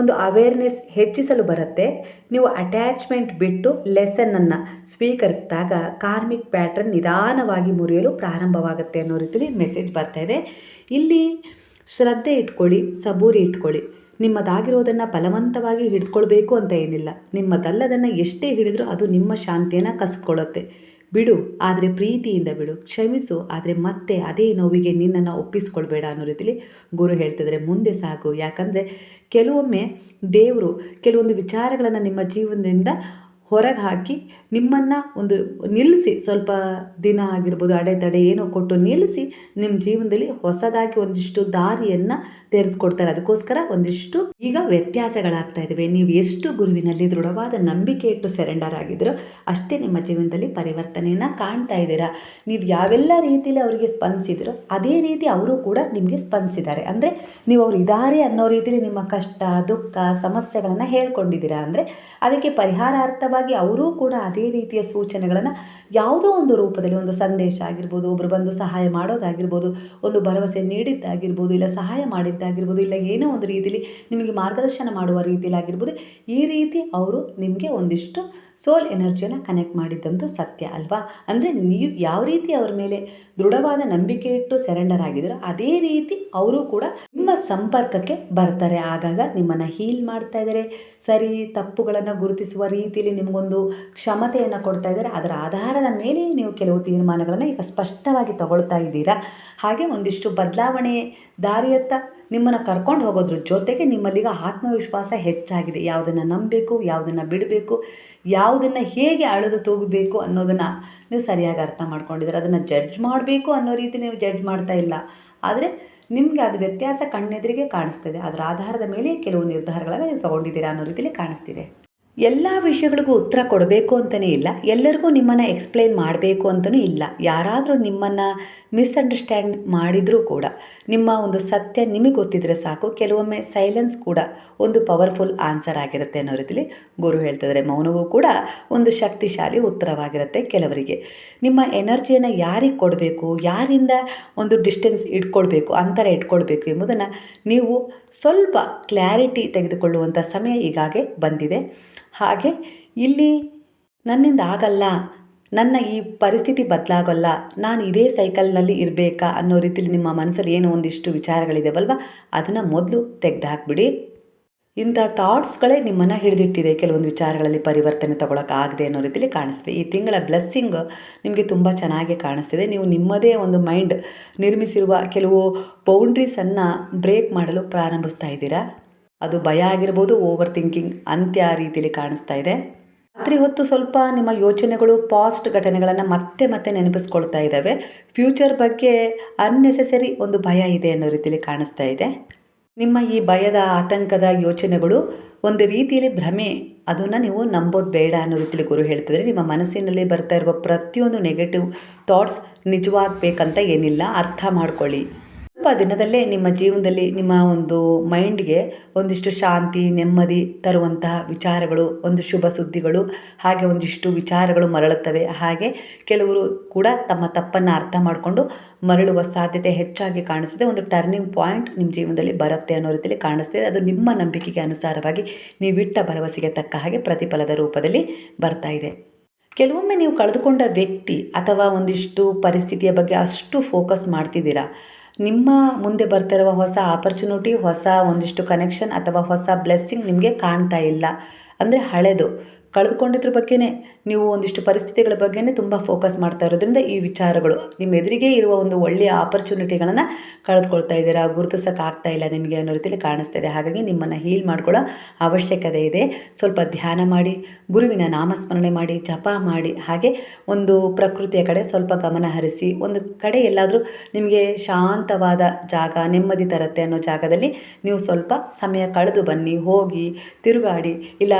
ಒಂದು ಅವೇರ್ನೆಸ್ ಹೆಚ್ಚಿಸಲು ಬರುತ್ತೆ. ನೀವು ಅಟ್ಯಾಚ್ಮೆಂಟ್ ಬಿಟ್ಟು ಲೆಸನನ್ನು ಸ್ವೀಕರಿಸಿದಾಗ ಕಾರ್ಮಿಕ್ ಪ್ಯಾಟ್ರನ್ ನಿಧಾನವಾಗಿ ಮುರಿಯಲು ಪ್ರಾರಂಭವಾಗುತ್ತೆ ಅನ್ನೋ ರೀತಿಯಲ್ಲಿ ಮೆಸೇಜ್ ಬರ್ತಾಯಿದೆ. ಇಲ್ಲಿ ಶ್ರದ್ಧೆ ಇಟ್ಕೊಳ್ಳಿ, ಸಬೂರಿ ಇಟ್ಕೊಳ್ಳಿ. ನಿಮ್ಮದಾಗಿರೋದನ್ನು ಬಲವಂತವಾಗಿ ಹಿಡಿದುಕೊಳ್ಬೇಕು ಅಂತ ಏನಿಲ್ಲ. ನಿಮ್ಮದಲ್ಲದನ್ನು ಎಷ್ಟೇ ಹಿಡಿದ್ರೂ ಅದು ನಿಮ್ಮ ಶಾಂತಿಯನ್ನು ಕಸ್ಕೊಳ್ಳುತ್ತೆ. ಬಿಡು, ಆದರೆ ಪ್ರೀತಿಯಿಂದ ಬಿಡು. ಕ್ಷಮಿಸು, ಆದರೆ ಮತ್ತೆ ಅದೇ ನೋವಿಗೆ ನಿನ್ನನ್ನು ಒಪ್ಪಿಸ್ಕೊಳ್ಬೇಡ ಅನ್ನೋ ರೀತಿಲಿ ಗುರು ಹೇಳ್ತಿದ್ದಾರೆ. ಮುಂದೆ ಸಾಗು. ಯಾಕಂದರೆ ಕೆಲವೊಮ್ಮೆ ದೇವರು ಕೆಲವೊಂದು ವಿಚಾರಗಳನ್ನು ನಿಮ್ಮ ಜೀವನದಿಂದ ಹೊರಗೆ ಹಾಕಿ ನಿಮ್ಮನ್ನು ಒಂದು ನಿಲ್ಲಿಸಿ, ಸ್ವಲ್ಪ ದಿನ ಆಗಿರ್ಬೋದು, ಅಡೆತಡೆ ಏನೋ ಕೊಟ್ಟು ನಿಲ್ಲಿಸಿ ನಿಮ್ಮ ಜೀವನದಲ್ಲಿ ಹೊಸದಾಗಿ ಒಂದಿಷ್ಟು ದಾರಿಯನ್ನು ತೆರೆದುಕೊಡ್ತಾರೆ. ಅದಕ್ಕೋಸ್ಕರ ಒಂದಿಷ್ಟು ಈಗ ವ್ಯತ್ಯಾಸಗಳಾಗ್ತಾ ಇದ್ದಾವೆ. ನೀವು ಎಷ್ಟು ಗುರುವಿನಲ್ಲಿ ದೃಢವಾದ ನಂಬಿಕೆ ಇಟ್ಟು ಸರೆಂಡರ್ ಆಗಿದ್ದೀರೋ ಅಷ್ಟೇ ನಿಮ್ಮ ಜೀವನದಲ್ಲಿ ಪರಿವರ್ತನೆಯನ್ನು ಕಾಣ್ತಾ ಇದ್ದೀರಾ. ನೀವು ಯಾವೆಲ್ಲ ರೀತಿಯಲ್ಲಿ ಅವರಿಗೆ ಸ್ಪಂದಿಸಿದ್ರೋ ಅದೇ ರೀತಿ ಅವರು ಕೂಡ ನಿಮಗೆ ಸ್ಪಂದಿಸಿದ್ದಾರೆ. ಅಂದರೆ ನೀವು ಅವ್ರು ಇದ್ದಾರೆ ಅನ್ನೋ ರೀತಿಯಲ್ಲಿ ನಿಮ್ಮ ಕಷ್ಟ, ದುಃಖ, ಸಮಸ್ಯೆಗಳನ್ನು ಹೇಳ್ಕೊಂಡಿದ್ದೀರಾ. ಅಂದರೆ ಅದಕ್ಕೆ ಪರಿಹಾರಾರ್ಥವಾಗಿ ಅವರೂ ಕೂಡ ಅದೇ ರೀತಿಯ ಸೂಚನೆಗಳನ್ನು ಯಾವುದೋ ಒಂದು ರೂಪದಲ್ಲಿ, ಒಂದು ಸಂದೇಶ ಆಗಿರ್ಬೋದು, ಒಬ್ಬರು ಬಂದು ಸಹಾಯ ಮಾಡೋದಾಗಿರ್ಬೋದು, ಒಂದು ಭರವಸೆ ನೀಡಿದ್ದಾಗಿರ್ಬೋದು, ಇಲ್ಲ ಸಹಾಯ ಮಾಡಿದ್ದಾಗಿರ್ಬೋದು, ಇಲ್ಲ ಏನೋ ಒಂದು ರೀತಿಯಲ್ಲಿ ನಿಮಗೆ ಮಾರ್ಗದರ್ಶನ ಮಾಡುವ ರೀತಿಯಲ್ಲಿ ಆಗಿರ್ಬೋದು, ಈ ರೀತಿ ಅವರು ನಿಮಗೆ ಒಂದಿಷ್ಟು ಸೋಲ್ ಎನರ್ಜಿಯನ್ನು ಕನೆಕ್ಟ್ ಮಾಡಿದ್ದಂತೂ ಸತ್ಯ ಅಲ್ವಾ. ಅಂದರೆ ನೀವು ಯಾವ ರೀತಿ ಅವ್ರ ಮೇಲೆ ದೃಢವಾದ ನಂಬಿಕೆ ಇಟ್ಟು ಸರೆಂಡರ್ ಆಗಿದ್ದೀರೋ ಅದೇ ರೀತಿ ಅವರು ಕೂಡ ನಿಮ್ಮ ಸಂಪರ್ಕಕ್ಕೆ ಬರ್ತಾರೆ. ಆಗಾಗ ನಿಮ್ಮನ್ನು ಹೀಲ್ ಮಾಡ್ತಾ ಇದ್ದಾರೆ. ಸರಿ ತಪ್ಪುಗಳನ್ನು ಗುರುತಿಸುವ ರೀತಿಯಲ್ಲಿ ನಿಮಗೊಂದು ಕ್ಷಮತೆಯನ್ನು ಕೊಡ್ತಾ ಇದ್ದಾರೆ. ಅದರ ಆಧಾರದ ಮೇಲೆ ನೀವು ಕೆಲವು ತೀರ್ಮಾನಗಳನ್ನು ಈಗ ಸ್ಪಷ್ಟವಾಗಿ ತಗೊಳ್ತಾ ಇದ್ದೀರಾ. ಹಾಗೆ ಒಂದಿಷ್ಟು ಬದಲಾವಣೆ ದಾರಿಯತ್ತ ನಿಮ್ಮನ್ನು ಕರ್ಕೊಂಡು ಹೋಗೋದ್ರ ಜೊತೆಗೆ ನಿಮ್ಮಲ್ಲೀಗ ಆತ್ಮವಿಶ್ವಾಸ ಹೆಚ್ಚಾಗಿದೆ. ಯಾವುದನ್ನು ನಂಬಬೇಕು, ಯಾವುದನ್ನು ಬಿಡಬೇಕು, ಯಾವುದನ್ನು ಹೇಗೆ ಅಳೆದು ತೂಗಬೇಕು ಅನ್ನೋದನ್ನು ನೀವು ಸರಿಯಾಗಿ ಅರ್ಥ ಮಾಡ್ಕೊಂಡಿದ್ದೀರ. ಅದನ್ನು ಜಡ್ಜ್ ಮಾಡಬೇಕು ಅನ್ನೋ ರೀತಿ ನೀವು ಜಡ್ಜ್ ಮಾಡ್ತಾ ಇಲ್ಲ. ಆದರೆ ನಿಮಗೆ ಅದು ವ್ಯತ್ಯಾಸ ಕಣ್ಣೆದುರಿಗೆ ಕಾಣಿಸ್ತಿದೆ. ಅದರ ಆಧಾರದ ಮೇಲೆ ಕೆಲವು ನಿರ್ಧಾರಗಳನ್ನು ನೀವು ತೊಗೊಂಡಿದ್ದೀರಾ ಅನ್ನೋ ರೀತಿಯಲ್ಲಿ ಕಾಣಿಸ್ತಿದೆ. ಎಲ್ಲ ವಿಷಯಗಳಿಗೂ ಉತ್ತರ ಕೊಡಬೇಕು ಅಂತಲೇ ಇಲ್ಲ, ಎಲ್ಲರಿಗೂ ನಿಮ್ಮನ್ನು ಎಕ್ಸ್ಪ್ಲೈನ್ ಮಾಡಬೇಕು ಅಂತಲೂ ಇಲ್ಲ. ಯಾರಾದರೂ ನಿಮ್ಮನ್ನು ಮಿಸ್ಅಂಡರ್ಸ್ಟ್ಯಾಂಡ್ ಮಾಡಿದರೂ ಕೂಡ ನಿಮ್ಮ ಒಂದು ಸತ್ಯ ನಿಮಗೆ ಗೊತ್ತಿದ್ದರೆ ಸಾಕು. ಕೆಲವೊಮ್ಮೆ ಸೈಲೆನ್ಸ್ ಕೂಡ ಒಂದು ಪವರ್ಫುಲ್ ಆನ್ಸರ್ ಆಗಿರುತ್ತೆ ಅನ್ನೋ ರೀತಿಯಲ್ಲಿ ಗುರು ಹೇಳ್ತಿದ್ದಾರೆ. ಮೌನವೂ ಕೂಡ ಒಂದು ಶಕ್ತಿಶಾಲಿ ಉತ್ತರವಾಗಿರುತ್ತೆ ಕೆಲವರಿಗೆ. ನಿಮ್ಮ ಎನರ್ಜಿಯನ್ನು ಯಾರಿಗೆ ಕೊಡಬೇಕು, ಯಾರಿಂದ ಒಂದು ಡಿಸ್ಟೆನ್ಸ್ ಇಟ್ಕೊಳ್ಬೇಕು, ಅಂತರ ಇಟ್ಕೊಳ್ಬೇಕು ಎಂಬುದನ್ನು ನೀವು ಸ್ವಲ್ಪ ಕ್ಲಾರಿಟಿ ತೆಗೆದುಕೊಳ್ಳುವಂಥ ಸಮಯ ಈಗಾಗಲೇ ಬಂದಿದೆ. ಹಾಗೆ ಇಲ್ಲಿ ನನ್ನಿಂದ ಆಗಲ್ಲ, ನನ್ನ ಈ ಪರಿಸ್ಥಿತಿ ಬದಲಾಗಲ್ಲ, ನಾನು ಇದೇ ಸೈಕಲ್ನಲ್ಲಿ ಇರಬೇಕಾ ಅನ್ನೋ ರೀತಿಯಲ್ಲಿ ನಿಮ್ಮ ಮನಸ್ಸಲ್ಲಿ ಏನೋ ಒಂದಿಷ್ಟು ವಿಚಾರಗಳಿದೆವಲ್ವ, ಅದನ್ನು ಮೊದಲು ತೆಗೆದುಹಾಕ್ಬಿಡಿ. ಇಂಥ ಥಾಟ್ಸ್ಗಳೇ ನಿಮ್ಮನ್ನು ಹಿಡಿದಿಟ್ಟಿದೆ. ಕೆಲವೊಂದು ವಿಚಾರಗಳಲ್ಲಿ ಪರಿವರ್ತನೆ ತಗೊಳಕ್ಕಾಗದೆ ಅನ್ನೋ ರೀತಿಯಲ್ಲಿ ಕಾಣಿಸ್ತಿದೆ. ಈ ತಿಂಗಳ ಬ್ಲೆಸ್ಸಿಂಗ್ ನಿಮಗೆ ತುಂಬ ಚೆನ್ನಾಗಿ ಕಾಣಿಸ್ತಿದೆ. ನೀವು ನಿಮ್ಮದೇ ಒಂದು ಮೈಂಡ್ ನಿರ್ಮಿಸಿರುವ ಕೆಲವು ಬೌಂಡ್ರೀಸನ್ನು ಬ್ರೇಕ್ ಮಾಡಲು ಪ್ರಾರಂಭಿಸ್ತಾ ಇದ್ದೀರಾ. ಅದು ಭಯ ಆಗಿರ್ಬೋದು, ಓವರ್ ಥಿಂಕಿಂಗ್ ಅಂತ್ಯ ರೀತಿಯಲ್ಲಿ ಕಾಣಿಸ್ತಾ ಇದೆ. ರಾತ್ರಿ ಹೊತ್ತು ಸ್ವಲ್ಪ ನಿಮ್ಮ ಯೋಚನೆಗಳು ಪಾಸ್ಟ್ ಘಟನೆಗಳನ್ನು ಮತ್ತೆ ಮತ್ತೆ ನೆನಪಿಸ್ಕೊಳ್ತಾ ಇದ್ದಾವೆ. ಫ್ಯೂಚರ್ ಬಗ್ಗೆ ಅನ್ನೆಸೆಸರಿ ಒಂದು ಭಯ ಇದೆ ಅನ್ನೋ ರೀತಿಯಲ್ಲಿ ಕಾಣಿಸ್ತಾ ಇದೆ. ನಿಮ್ಮ ಈ ಭಯದ ಆತಂಕದ ಯೋಚನೆಗಳು ಒಂದು ರೀತಿಯಲ್ಲಿ ಭ್ರಮೆ, ಅದನ್ನು ನೀವು ನಂಬೋದು ಬೇಡ ಅನ್ನೋ ರೀತಿಯಲ್ಲಿ ಗುರು ಹೇಳ್ತಿದ್ರೆ. ನಿಮ್ಮ ಮನಸ್ಸಿನಲ್ಲಿ ಬರ್ತಾ ಇರುವ ಪ್ರತಿಯೊಂದು ನೆಗೆಟಿವ್ ಥಾಟ್ಸ್ ನಿಜವಾಗಬೇಕಂತ ಏನಿಲ್ಲ, ಅರ್ಥ ಮಾಡ್ಕೊಳ್ಳಿ. ಸ್ವಲ್ಪ ದಿನದಲ್ಲೇ ನಿಮ್ಮ ಜೀವನದಲ್ಲಿ ನಿಮ್ಮ ಒಂದು ಮೈಂಡ್ಗೆ ಒಂದಿಷ್ಟು ಶಾಂತಿ, ನೆಮ್ಮದಿ ತರುವಂತಹ ವಿಚಾರಗಳು, ಒಂದು ಶುಭ ಸುದ್ದಿಗಳು, ಹಾಗೆ ಒಂದಿಷ್ಟು ವಿಚಾರಗಳು ಮರಳುತ್ತವೆ. ಹಾಗೆ ಕೆಲವರು ಕೂಡ ತಮ್ಮ ತಪ್ಪನ್ನು ಅರ್ಥ ಮಾಡಿಕೊಂಡು ಮರಳುವ ಸಾಧ್ಯತೆ ಹೆಚ್ಚಾಗಿ ಕಾಣಿಸ್ತಿದೆ. ಒಂದು ಟರ್ನಿಂಗ್ ಪಾಯಿಂಟ್ ನಿಮ್ಮ ಜೀವನದಲ್ಲಿ ಬರುತ್ತೆ ಅನ್ನೋ ರೀತಿಯಲ್ಲಿ ಕಾಣಿಸ್ತಿದೆ. ಅದು ನಿಮ್ಮ ನಂಬಿಕೆಗೆ ಅನುಸಾರವಾಗಿ ನೀವಿಟ್ಟ ಭರವಸೆಗೆ ತಕ್ಕ ಹಾಗೆ ಪ್ರತಿಫಲದ ರೂಪದಲ್ಲಿ ಬರ್ತಾ ಇದೆ. ಕೆಲವೊಮ್ಮೆ ನೀವು ಕಳೆದುಕೊಂಡ ವ್ಯಕ್ತಿ ಅಥವಾ ಒಂದಿಷ್ಟು ಪರಿಸ್ಥಿತಿಯ ಬಗ್ಗೆ ಅಷ್ಟು ಫೋಕಸ್ ಮಾಡ್ತಿದ್ದೀರಾ. ನಿಮ್ಮ ಮುಂದೆ ಬರ್ತಿರುವ ಹೊಸ ಆಪರ್ಚುನಿಟಿ, ಹೊಸ ಒಂದಿಷ್ಟು ಕನೆಕ್ಷನ್ ಅಥವಾ ಹೊಸ ಬ್ಲೆಸ್ಸಿಂಗ್ ನಿಮಗೆ ಕಾಣ್ತಾ ಇಲ್ಲ. ಅಂದರೆ ಹಳೆದು ಕಳೆದುಕೊಂಡಿದ್ರ ಬಗ್ಗೆನೇ ನೀವು ಒಂದಿಷ್ಟು ಪರಿಸ್ಥಿತಿಗಳ ಬಗ್ಗೆನೇ ತುಂಬ ಫೋಕಸ್ ಮಾಡ್ತಾ ಇರೋದ್ರಿಂದ ಈ ವಿಚಾರಗಳು ನಿಮ್ಮ ಎದುರಿಗೆ ಇರುವ ಒಂದು ಒಳ್ಳೆಯ ಆಪರ್ಚುನಿಟಿಗಳನ್ನು ಕಳೆದುಕೊಳ್ತಾ ಇದ್ದೀರಾ. ಗುರುತಿಸೋಕ್ಕಾಗ್ತಾ ಇಲ್ಲ ನಿಮಗೆ ಅನ್ನೋ ರೀತಿಯಲ್ಲಿ ಕಾಣಿಸ್ತಾ ಇದೆ. ಹಾಗಾಗಿ ನಿಮ್ಮನ್ನು ಹೀಲ್ ಮಾಡ್ಕೊಳ್ಳೋ ಅವಶ್ಯಕತೆ ಇದೆ. ಸ್ವಲ್ಪ ಧ್ಯಾನ ಮಾಡಿ, ಗುರುವಿನ ನಾಮಸ್ಮರಣೆ ಮಾಡಿ, ಜಪ ಮಾಡಿ, ಹಾಗೆ ಒಂದು ಪ್ರಕೃತಿಯ ಕಡೆ ಸ್ವಲ್ಪ ಗಮನ ಹರಿಸಿ, ಒಂದು ಕಡೆ ಎಲ್ಲಾದರೂ ನಿಮಗೆ ಶಾಂತವಾದ ಜಾಗ, ನೆಮ್ಮದಿ ತರುತ್ತೆ ಅನ್ನೋ ಜಾಗದಲ್ಲಿ ನೀವು ಸ್ವಲ್ಪ ಸಮಯ ಕಳೆದು ಬನ್ನಿ. ಹೋಗಿ ತಿರುಗಾಡಿ, ಇಲ್ಲ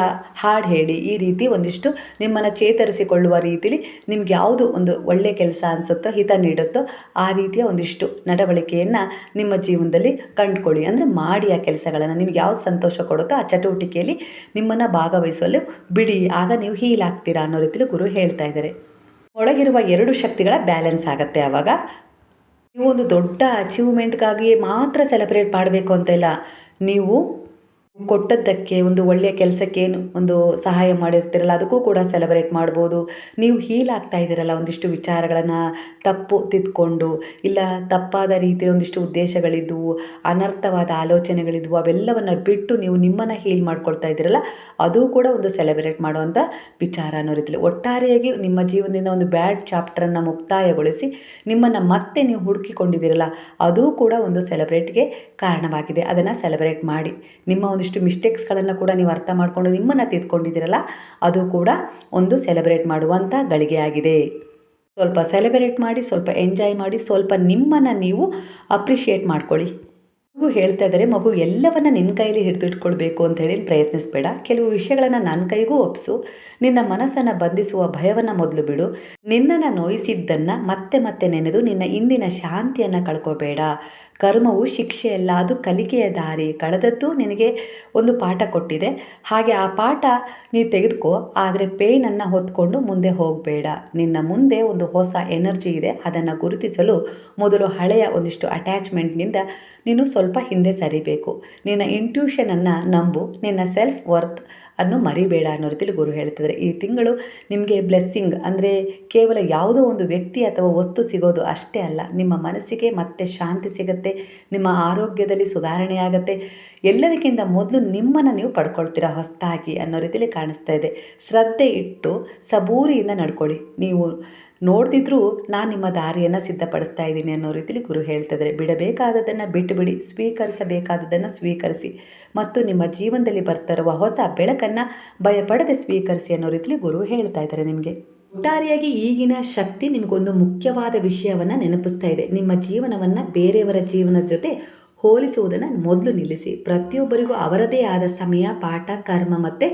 ಹಾಡು ಹೇಳಿ, ಈ ರೀತಿ ಒಂದಿಷ್ಟು ನಿಮ್ಮನ್ನು ಚೇತರಿಸಿಕೊಳ್ಳುವ ರೀತಿಲಿ ನಿಮ್ಗೆ ಯಾವುದು ಒಂದು ಒಳ್ಳೆಯ ಕೆಲಸ ಅನಿಸುತ್ತೋ, ಹಿತ ನೀಡುತ್ತೋ ಆ ರೀತಿಯ ಒಂದಿಷ್ಟು ನಡವಳಿಕೆಯನ್ನು ನಿಮ್ಮ ಜೀವನದಲ್ಲಿ ಕಂಡುಕೊಳ್ಳಿ. ಅಂದರೆ ಮಾಡಿ ಆ ಕೆಲಸಗಳನ್ನು. ನಿಮ್ಗೆ ಯಾವ್ದು ಸಂತೋಷ ಕೊಡುತ್ತೋ ಆ ಚಟುವಟಿಕೆಯಲ್ಲಿ ನಿಮ್ಮನ್ನು ಭಾಗವಹಿಸಲು ಬಿಡಿ. ಆಗ ನೀವು ಹೀಲ್ ಆಗ್ತೀರಾ ಅನ್ನೋ ರೀತಿಲಿ ಗುರು ಹೇಳ್ತಾ ಇದ್ದಾರೆ. ಒಳಗಿರುವ ಎರಡು ಶಕ್ತಿಗಳ ಬ್ಯಾಲೆನ್ಸ್ ಆಗುತ್ತೆ. ಆವಾಗ ನೀವು ಒಂದು ದೊಡ್ಡ ಅಚೀವ್ಮೆಂಟ್ಗಾಗಿ ಮಾತ್ರ ಸೆಲೆಬ್ರೇಟ್ ಮಾಡಬೇಕು ಅಂತ ಇಲ್ಲ. ನೀವು ಕೊಟ್ಟದ್ದಕ್ಕೆ, ಒಂದು ಒಳ್ಳೆಯ ಕೆಲಸಕ್ಕೆ ಏನು ಒಂದು ಸಹಾಯ ಮಾಡಿರ್ತೀರಲ್ಲ, ಅದಕ್ಕೂ ಕೂಡ ಸೆಲೆಬ್ರೇಟ್ ಮಾಡ್ಬೋದು. ನೀವು ಹೀಲ್ ಆಗ್ತಾ ಇದ್ದೀರಲ್ಲ, ಒಂದಿಷ್ಟು ವಿಚಾರಗಳನ್ನು ತಪ್ಪು ತಿದ್ಕೊಂಡು, ಇಲ್ಲ ತಪ್ಪಾದ ರೀತಿಯ ಒಂದಿಷ್ಟು ಉದ್ದೇಶಗಳಿದ್ವು, ಅನರ್ಥವಾದ ಆಲೋಚನೆಗಳಿದ್ವು, ಅವೆಲ್ಲವನ್ನು ಬಿಟ್ಟು ನೀವು ನಿಮ್ಮನ್ನು ಹೀಲ್ ಮಾಡ್ಕೊಳ್ತಾ ಇದ್ದೀರಲ್ಲ, ಅದು ಕೂಡ ಒಂದು ಸೆಲೆಬ್ರೇಟ್ ಮಾಡುವಂಥ ವಿಚಾರ ಅನ್ನೋ ರೀತಿಯಲ್ಲಿ. ಒಟ್ಟಾರೆಯಾಗಿ ನಿಮ್ಮ ಜೀವನದಿಂದ ಒಂದು ಬ್ಯಾಡ್ ಚಾಪ್ಟರನ್ನು ಮುಕ್ತಾಯಗೊಳಿಸಿ ನಿಮ್ಮನ್ನು ಮತ್ತೆ ನೀವು ಹುಡುಕಿಕೊಂಡಿದ್ದೀರಲ್ಲ, ಅದು ಕೂಡ ಒಂದು ಸೆಲೆಬ್ರೇಟ್ಗೆ ಕಾರಣವಾಗಿದೆ. ಅದನ್ನು ಸೆಲೆಬ್ರೇಟ್ ಮಾಡಿ. ನಿಮ್ಮ ಒಂದಿಷ್ಟು ಮಿಸ್ಟೇಕ್ಸ್ಗಳನ್ನು ಕೂಡ ನೀವು ಅರ್ಥ ಮಾಡಿಕೊಂಡು ನಿಮ್ಮನ್ನು ತಿದ್ಕೊಂಡಿದ್ದೀರಲ್ಲ, ಅದು ಕೂಡ ಒಂದು ಸೆಲೆಬ್ರೇಟ್ ಮಾಡುವಂಥ ಗಳಿಗೆಯಾಗಿದೆ. ಸ್ವಲ್ಪ ಸೆಲೆಬ್ರೇಟ್ ಮಾಡಿ, ಸ್ವಲ್ಪ ಎಂಜಾಯ್ ಮಾಡಿ, ಸ್ವಲ್ಪ ನಿಮ್ಮನ್ನು ನೀವು ಅಪ್ರಿಷಿಯೇಟ್ ಮಾಡ್ಕೊಳ್ಳಿ. ಮಗು ಹೇಳ್ತಾ ಇದ್ದಾರೆ, ಮಗು ಎಲ್ಲವನ್ನ ನಿನ್ನ ಕೈಯಲ್ಲಿ ಹಿಡಿದಿಟ್ಕೊಳ್ಬೇಕು ಅಂತ ಹೇಳಿ ಪ್ರಯತ್ನಿಸಬೇಡ. ಕೆಲವು ವಿಷಯಗಳನ್ನು ನನ್ನ ಕೈಗೂ ಒಪ್ಪಿಸು. ನಿನ್ನ ಮನಸ್ಸನ್ನು ಬಂಧಿಸುವ ಭಯವನ್ನು ಮೊದಲು ಬಿಡು. ನಿನ್ನನ್ನು ನೋಯಿಸಿದ್ದನ್ನು ಮತ್ತೆ ಮತ್ತೆ ನೆನೆದು ನಿನ್ನ ಇಂದಿನ ಶಾಂತಿಯನ್ನು ಕಳ್ಕೋಬೇಡ. ಕರ್ಮವು ಶಿಕ್ಷೆಯಲ್ಲ, ಅದು ಕಲಿಕೆಯ ದಾರಿ. ಕಳೆದದ್ದು ನಿನಗೆ ಒಂದು ಪಾಠ ಕೊಟ್ಟಿದೆ, ಹಾಗೆ ಆ ಪಾಠ ನೀವು ತೆಗೆದುಕೋ. ಆದರೆ ಪೇನನ್ನು ಹೊತ್ಕೊಂಡು ಮುಂದೆ ಹೋಗಬೇಡ. ನಿನ್ನ ಮುಂದೆ ಒಂದು ಹೊಸ ಎನರ್ಜಿ ಇದೆ, ಅದನ್ನು ಗುರುತಿಸಲು ಮೊದಲು ಹಳೆಯ ಒಂದಿಷ್ಟು ಅಟ್ಯಾಚ್ಮೆಂಟ್ನಿಂದ ನೀನು ಸ್ವಲ್ಪ ಹಿಂದೆ ಸರಿಬೇಕು. ನಿನ್ನ ಇಂಟ್ಯೂಷನನ್ನು ನಂಬು, ನಿನ್ನ ಸೆಲ್ಫ್ ವರ್ತ್ ಅನ್ನು ಮರಿಬೇಡ ಅನ್ನೋ ರೀತಿಯಲ್ಲಿ ಗುರು ಹೇಳ್ತಿದ್ದಾರೆ. ಈ ತಿಂಗಳು ನಿಮಗೆ ಬ್ಲೆಸ್ಸಿಂಗ್ ಅಂದರೆ ಕೇವಲ ಯಾವುದೋ ಒಂದು ವ್ಯಕ್ತಿ ಅಥವಾ ವಸ್ತು ಸಿಗೋದು ಅಷ್ಟೇ ಅಲ್ಲ, ನಿಮ್ಮ ಮನಸ್ಸಿಗೆ ಮತ್ತೆ ಶಾಂತಿ ಸಿಗುತ್ತೆ. ಸಿಗುತ್ತೆ, ನಿಮ್ಮ ಆರೋಗ್ಯದಲ್ಲಿ ಸುಧಾರಣೆ ಆಗುತ್ತೆ. ಎಲ್ಲದಕ್ಕಿಂತ ಮೊದಲು ನಿಮ್ಮನ್ನು ನೀವು ಪಡ್ಕೊಳ್ತೀರಾ ಹೊಸದಾಗಿ ಅನ್ನೋ ರೀತಿಯಲ್ಲಿ ಕಾಣಿಸ್ತಾ ಇದೆ. ಶ್ರದ್ಧೆ ಇಟ್ಟು ಸಬೂರಿಯಿಂದ ನಡ್ಕೊಳ್ಳಿ. ನೀವು ನೋಡ್ದಿದ್ರೂ ನಾನು ನಿಮ್ಮ ದಾರಿಯನ್ನು ಸಿದ್ಧಪಡಿಸ್ತಾ ಇದ್ದೀನಿ ಅನ್ನೋ ರೀತಿಯಲ್ಲಿ ಗುರು ಹೇಳ್ತಾ ಇದ್ದಾರೆ. ಬಿಡಬೇಕಾದದನ್ನು ಬಿಟ್ಟುಬಿಡಿ, ಸ್ವೀಕರಿಸಬೇಕಾದದನ್ನು ಸ್ವೀಕರಿಸಿ ಮತ್ತು ನಿಮ್ಮ ಜೀವನದಲ್ಲಿ ಬರ್ತಾ ಇರುವ ಹೊಸ ಬೆಳಕನ್ನು ಭಯಪಡದೆ ಸ್ವೀಕರಿಸಿ ಅನ್ನೋ ರೀತಿಯಲ್ಲಿ ಗುರು ಹೇಳ್ತಾ ಇದ್ದಾರೆ ನಿಮಗೆ. ಒಟ್ಟಾರೆಯಾಗಿ ಈಗಿನ ಶಕ್ತಿ ನಿಮಗೊಂದು ಮುಖ್ಯವಾದ ವಿಷಯವನ್ನು ನೆನಪಿಸ್ತಾ ಇದೆ. ನಿಮ್ಮ ಜೀವನವನ್ನು ಬೇರೆಯವರ ಜೀವನದ ಜೊತೆ ಹೋಲಿಸುವುದನ್ನು ಮೊದಲು ನಿಲ್ಲಿಸಿ. ಪ್ರತಿಯೊಬ್ಬರಿಗೂ ಅವರದೇ ಆದ ಸಮಯ, ಪಾಠ, ಕರ್ಮ ಮತ್ತು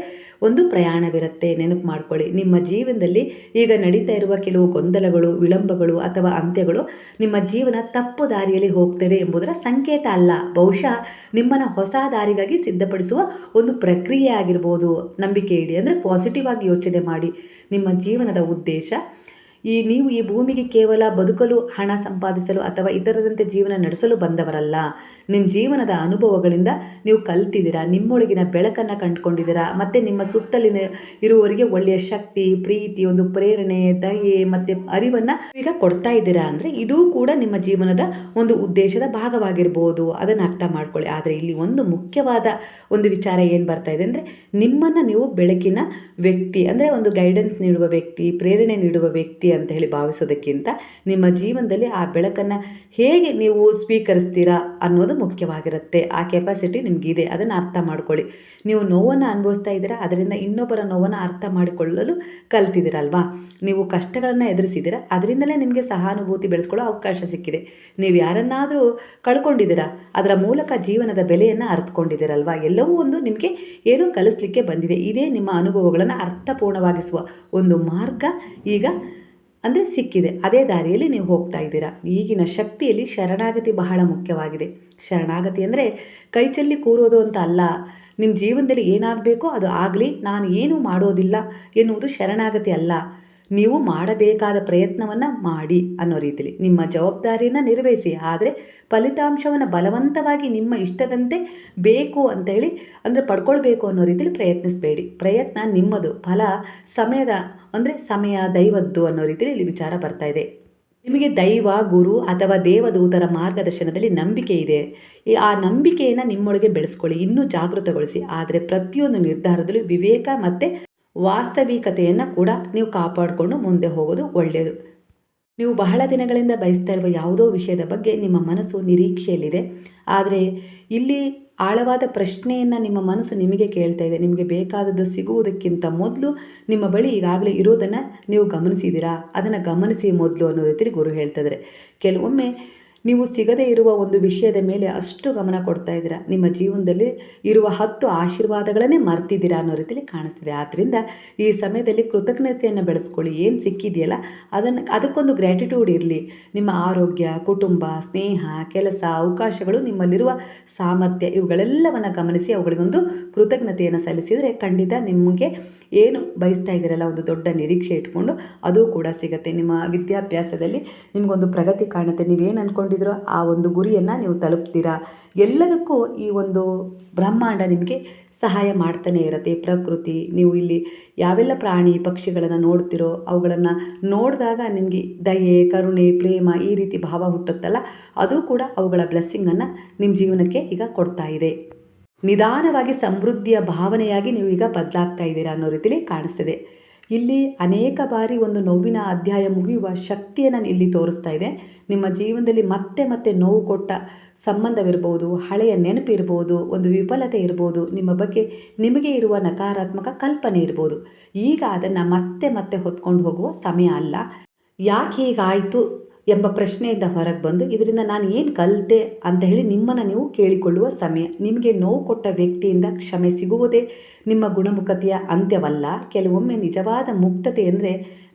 ಒಂದು ಪ್ರಯಾಣವಿರುತ್ತೆ. ನೆನಪು ಮಾಡ್ಕೊಳ್ಳಿ. ನಿಮ್ಮ ಜೀವನದಲ್ಲಿ ಈಗ ನಡೀತಾ ಇರುವ ಕೆಲವು ಗೊಂದಲಗಳು, ವಿಳಂಬಗಳು ಅಥವಾ ಅಂತ್ಯಗಳು ನಿಮ್ಮ ಜೀವನ ತಪ್ಪು ದಾರಿಯಲ್ಲಿ ಹೋಗ್ತಿದೆ ಎಂಬುದರ ಸಂಕೇತ ಅಲ್ಲ. ಬಹುಶಃ ನಿಮ್ಮನ್ನು ಹೊಸ ದಾರಿಗಾಗಿ ಸಿದ್ಧಪಡಿಸುವ ಒಂದು ಪ್ರಕ್ರಿಯೆ ಆಗಿರ್ಬೋದು. ನಂಬಿಕೆ ಇಡಿ, ಅಂದರೆ ಪಾಸಿಟಿವ್ ಆಗಿ ಯೋಚನೆ ಮಾಡಿ. ನಿಮ್ಮ ಜೀವನದ ಉದ್ದೇಶ ನೀವು ಈ ಭೂಮಿಗೆ ಕೇವಲ ಬದುಕಲು, ಹಣ ಸಂಪಾದಿಸಲು ಅಥವಾ ಇತರರಂತೆ ಜೀವನ ನಡೆಸಲು ಬಂದವರಲ್ಲ. ನಿಮ್ಮ ಜೀವನದ ಅನುಭವಗಳಿಂದ ನೀವು ಕಲ್ತಿದ್ದೀರಾ, ನಿಮ್ಮೊಳಗಿನ ಬೆಳಕನ್ನು ಕಂಡುಕೊಂಡಿದ್ದೀರಾ ಮತ್ತು ನಿಮ್ಮ ಸುತ್ತಲಿನ ಇರುವವರಿಗೆ ಒಳ್ಳೆಯ ಶಕ್ತಿ, ಪ್ರೀತಿ, ಒಂದು ಪ್ರೇರಣೆ, ದಯೆ ಮತ್ತು ಅರಿವನ್ನು ಈಗ ಕೊಡ್ತಾ ಇದ್ದೀರಾ. ಅಂದರೆ ಇದೂ ಕೂಡ ನಿಮ್ಮ ಜೀವನದ ಒಂದು ಉದ್ದೇಶದ ಭಾಗವಾಗಿರ್ಬೋದು. ಅದನ್ನು ಅರ್ಥ ಮಾಡ್ಕೊಳ್ಳಿ. ಆದರೆ ಇಲ್ಲಿ ಒಂದು ಮುಖ್ಯವಾದ ಒಂದು ವಿಚಾರ ಏನು ಬರ್ತಾ ಇದೆ ಅಂದರೆ, ನಿಮ್ಮನ್ನು ನೀವು ಬೆಳಕಿನ ವ್ಯಕ್ತಿ, ಅಂದರೆ ಒಂದು ಗೈಡೆನ್ಸ್ ನೀಡುವ ವ್ಯಕ್ತಿ, ಪ್ರೇರಣೆ ನೀಡುವ ವ್ಯಕ್ತಿ ಅಂತ ಹೇಳಿ ಭಾವಿಸೋದಕ್ಕಿಂತ ನಿಮ್ಮ ಜೀವನದಲ್ಲಿ ಆ ಬೆಳಕನ್ನು ಹೇಗೆ ನೀವು ಸ್ವೀಕರಿಸ್ತೀರಾ ಅನ್ನೋದು ಮುಖ್ಯವಾಗಿರುತ್ತೆ. ಆ ಕೆಪಾಸಿಟಿ ನಿಮಗಿದೆ, ಅದನ್ನು ಅರ್ಥ ಮಾಡ್ಕೊಳ್ಳಿ. ನೀವು ನೋವನ್ನು ಅನುಭವಿಸ್ತಾ ಇದ್ದೀರಾ, ಅದರಿಂದ ಇನ್ನೊಬ್ಬರ ನೋವನ್ನು ಅರ್ಥ ಮಾಡಿಕೊಳ್ಳಲು ಕಲ್ತಿದ್ದೀರಲ್ವಾ. ನೀವು ಕಷ್ಟಗಳನ್ನು ಎದುರಿಸಿದ್ದೀರಾ, ಅದರಿಂದಲೇ ನಿಮಗೆ ಸಹಾನುಭೂತಿ ಬೆಳೆಸ್ಕೊಳ್ಳೋ ಅವಕಾಶ ಸಿಕ್ಕಿದೆ. ನೀವು ಯಾರನ್ನಾದರೂ ಕಳ್ಕೊಂಡಿದ್ದೀರಾ, ಅದರ ಮೂಲಕ ಜೀವನದ ಬೆಲೆಯನ್ನು ಅರ್ಥಕೊಂಡಿದ್ದೀರಲ್ವಾ. ಎಲ್ಲವೂ ಒಂದು ನಿಮಗೆ ಏನೋ ಕಲಿಸ್ಲಿಕ್ಕೆ ಬಂದಿದೆ. ಇದೇ ನಿಮ್ಮ ಅನುಭವಗಳನ್ನು ಅರ್ಥಪೂರ್ಣವಾಗಿಸುವ ಒಂದು ಮಾರ್ಗ ಈಗ ಅಂದರೆ ಸಿಕ್ಕಿದೆ. ಅದೇ ದಾರಿಯಲ್ಲಿ ನೀವು ಹೋಗ್ತಾ ಇದ್ದೀರಾ. ಈಗಿನ ಶಕ್ತಿಯಲ್ಲಿ ಶರಣಾಗತಿ ಬಹಳ ಮುಖ್ಯವಾಗಿದೆ. ಶರಣಾಗತಿ ಅಂದರೆ ಕೈ ಚೆಲ್ಲಿ ಕೂರೋದು ಅಂತ ಅಲ್ಲ. ನಿಮ್ಮ ಜೀವನದಲ್ಲಿ ಏನಾಗಬೇಕೋ ಅದು ಆಗಲಿ, ನಾನು ಏನೂ ಮಾಡೋದಿಲ್ಲ ಎನ್ನುವುದು ಶರಣಾಗತಿ ಅಲ್ಲ. ನೀವು ಮಾಡಬೇಕಾದ ಪ್ರಯತ್ನವನ್ನು ಮಾಡಿ ಅನ್ನೋ ರೀತಿಯಲ್ಲಿ ನಿಮ್ಮ ಜವಾಬ್ದಾರಿಯನ್ನು ನಿರ್ವಹಿಸಿ. ಆದರೆ ಫಲಿತಾಂಶವನ್ನು ಬಲವಂತವಾಗಿ ನಿಮ್ಮ ಇಷ್ಟದಂತೆ ಬೇಕು ಅಂತ ಹೇಳಿ ಅಂದರೆ ಪಡ್ಕೊಳ್ಬೇಕು ಅನ್ನೋ ರೀತಿಯಲ್ಲಿ ಪ್ರಯತ್ನಿಸಬೇಡಿ. ಪ್ರಯತ್ನ ನಿಮ್ಮದು, ಫಲ ಸಮಯ ದೈವದ್ದು ಅನ್ನೋ ರೀತಿಯಲ್ಲಿ ಇಲ್ಲಿ ವಿಚಾರ ಬರ್ತಾ ಇದೆ. ನಿಮಗೆ ದೈವ, ಗುರು ಅಥವಾ ದೇವದೂತರ ಮಾರ್ಗದರ್ಶನದಲ್ಲಿ ನಂಬಿಕೆ ಇದೆ. ಆ ನಂಬಿಕೆಯನ್ನು ನಿಮ್ಮೊಳಗೆ ಬೆಳೆಸ್ಕೊಳ್ಳಿ, ಇನ್ನೂ ಜಾಗೃತಗೊಳಿಸಿ. ಆದರೆ ಪ್ರತಿಯೊಂದು ನಿರ್ಧಾರದಲ್ಲೂ ವಿವೇಕ ಮತ್ತು ವಾಸ್ತವಿಕತೆಯನ್ನು ಕೂಡ ನೀವು ಕಾಪಾಡಿಕೊಂಡು ಮುಂದೆ ಹೋಗೋದು ಒಳ್ಳೆಯದು. ನೀವು ಬಹಳ ದಿನಗಳಿಂದ ಬಯಸ್ತಾ ಇರುವ ಯಾವುದೋ ವಿಷಯದ ಬಗ್ಗೆ ನಿಮ್ಮ ಮನಸ್ಸು ನಿರೀಕ್ಷೆಯಲ್ಲಿದೆ. ಆದರೆ ಇಲ್ಲಿ ಆಳವಾದ ಪ್ರಶ್ನೆಯನ್ನು ನಿಮ್ಮ ಮನಸ್ಸು ನಿಮಗೆ ಕೇಳ್ತಾ ಇದೆ. ನಿಮಗೆ ಬೇಕಾದದ್ದು ಸಿಗುವುದಕ್ಕಿಂತ ಮೊದಲು ನಿಮ್ಮ ಬಳಿ ಈಗಾಗಲೇ ಇರೋದನ್ನು ನೀವು ಗಮನಿಸಿದ್ದೀರಾ, ಅದನ್ನು ಗಮನಿಸಿ ಮೊದಲು ಅನ್ನೋ ರೀತಿಯಲ್ಲಿ ಗುರು ಹೇಳ್ತಿದ್ದಾರೆ. ಕೆಲವೊಮ್ಮೆ ನೀವು ಸಿಗದೇ ಇರುವ ಒಂದು ವಿಷಯದ ಮೇಲೆ ಅಷ್ಟು ಗಮನ ಕೊಡ್ತಾ ಇದ್ದೀರಾ, ನಿಮ್ಮ ಜೀವನದಲ್ಲಿ ಇರುವ 10 ಆಶೀರ್ವಾದಗಳನ್ನೇ ಮರ್ತಿದ್ದೀರಾ ಅನ್ನೋ ರೀತಿಯಲ್ಲಿ ಕಾಣಿಸ್ತಿದೆ. ಆದ್ದರಿಂದ ಈ ಸಮಯದಲ್ಲಿ ಕೃತಜ್ಞತೆಯನ್ನು ಬೆಳೆಸ್ಕೊಳ್ಳಿ. ಏನು ಸಿಕ್ಕಿದೆಯಲ್ಲ ಅದಕ್ಕೊಂದು ಗ್ರ್ಯಾಟಿಟ್ಯೂಡ್ ಇರಲಿ. ನಿಮ್ಮ ಆರೋಗ್ಯ, ಕುಟುಂಬ, ಸ್ನೇಹ, ಕೆಲಸ, ಅವಕಾಶಗಳು, ನಿಮ್ಮಲ್ಲಿರುವ ಸಾಮರ್ಥ್ಯ ಇವುಗಳೆಲ್ಲವನ್ನು ಗಮನಿಸಿ ಅವುಗಳಿಗೊಂದು ಕೃತಜ್ಞತೆಯನ್ನು ಸಲ್ಲಿಸಿದರೆ ಖಂಡಿತ ನಿಮಗೆ ಏನು ಬಯಸ್ತಾ ಇದ್ದೀರಲ್ಲ ಒಂದು ದೊಡ್ಡ ನಿರೀಕ್ಷೆ ಇಟ್ಕೊಂಡು ಅದು ಕೂಡ ಸಿಗುತ್ತೆ. ನಿಮ್ಮ ವಿದ್ಯಾಭ್ಯಾಸದಲ್ಲಿ ನಿಮಗೊಂದು ಪ್ರಗತಿ ಕಾಣುತ್ತೆ. ನೀವೇನು ಅಂದ್ಕೊಂಡಿದ್ರೋ ಆ ಒಂದು ಗುರಿಯನ್ನು ನೀವು ತಲುಪ್ತೀರಾ. ಎಲ್ಲದಕ್ಕೂ ಈ ಒಂದು ಬ್ರಹ್ಮಾಂಡ ನಿಮಗೆ ಸಹಾಯ ಮಾಡ್ತಾನೆ ಇರುತ್ತೆ. ಪ್ರಕೃತಿ, ನೀವು ಇಲ್ಲಿ ಯಾವೆಲ್ಲ ಪ್ರಾಣಿ ಪಕ್ಷಿಗಳನ್ನು ನೋಡ್ತಿರೋ ಅವುಗಳನ್ನು ನೋಡಿದಾಗ ನಿಮಗೆ ದಯೆ, ಕರುಣೆ, ಪ್ರೇಮ ಈ ರೀತಿ ಭಾವ ಹುಟ್ಟುತ್ತಲ್ಲ, ಅದು ಕೂಡ ಅವುಗಳ ಬ್ಲೆಸ್ಸಿಂಗನ್ನು ನಿಮ್ಮ ಜೀವನಕ್ಕೆ ಈಗ ಕೊಡ್ತಾ ಇದೆ. ನಿಧಾನವಾಗಿ ಸಮೃದ್ಧಿಯ ಭಾವನೆಯಾಗಿ ನೀವು ಈಗ ಬದಲಾಗ್ತಾ ಇದ್ದೀರಾ ಅನ್ನೋ ರೀತಿಯಲ್ಲಿ ಕಾಣಿಸ್ತಿದೆ. ಇಲ್ಲಿ ಅನೇಕ ಬಾರಿ ಒಂದು ನೋವಿನ ಅಧ್ಯಾಯ ಮುಗಿಯುವ ಶಕ್ತಿಯನ್ನು ಇಲ್ಲಿ ತೋರಿಸ್ತಾ ಇದೆ. ನಿಮ್ಮ ಜೀವನದಲ್ಲಿ ಮತ್ತೆ ಮತ್ತೆ ನೋವು ಕೊಟ್ಟ ಸಂಬಂಧವಿರ್ಬೋದು, ಹಳೆಯ ನೆನಪಿರ್ಬೋದು, ಒಂದು ವಿಫಲತೆ ಇರ್ಬೋದು, ನಿಮ್ಮ ಬಗ್ಗೆ ನಿಮಗೆ ಇರುವ ನಕಾರಾತ್ಮಕ ಕಲ್ಪನೆ ಇರ್ಬೋದು. ಈಗ ಅದನ್ನು ಮತ್ತೆ ಮತ್ತೆ ಹೊತ್ಕೊಂಡು ಹೋಗುವ ಸಮಯ ಅಲ್ಲ. ಯಾಕೆ ಹೀಗಾಯಿತು ಎಂಬ ಪ್ರಶ್ನೆಯಿಂದ ಹೊರಗೆ ಬಂದು ಇದರಿಂದ ನಾನು ಏನು ಕಲಿತೆ ಅಂತ ಹೇಳಿ ನಿಮ್ಮನ್ನು ನೀವು ಕೇಳಿಕೊಳ್ಳುವ ಸಮಯ. ನಿಮಗೆ ನೋವು ಕೊಟ್ಟ ವ್ಯಕ್ತಿಯಿಂದ ಕ್ಷಮೆ ಸಿಗುವುದೇ ನಿಮ್ಮ ಗುಣಮುಖತೆಯ ಅಂತ್ಯವಲ್ಲ. ಕೆಲವೊಮ್ಮೆ ನಿಜವಾದ ಮುಕ್ತತೆ ಅಂದರೆ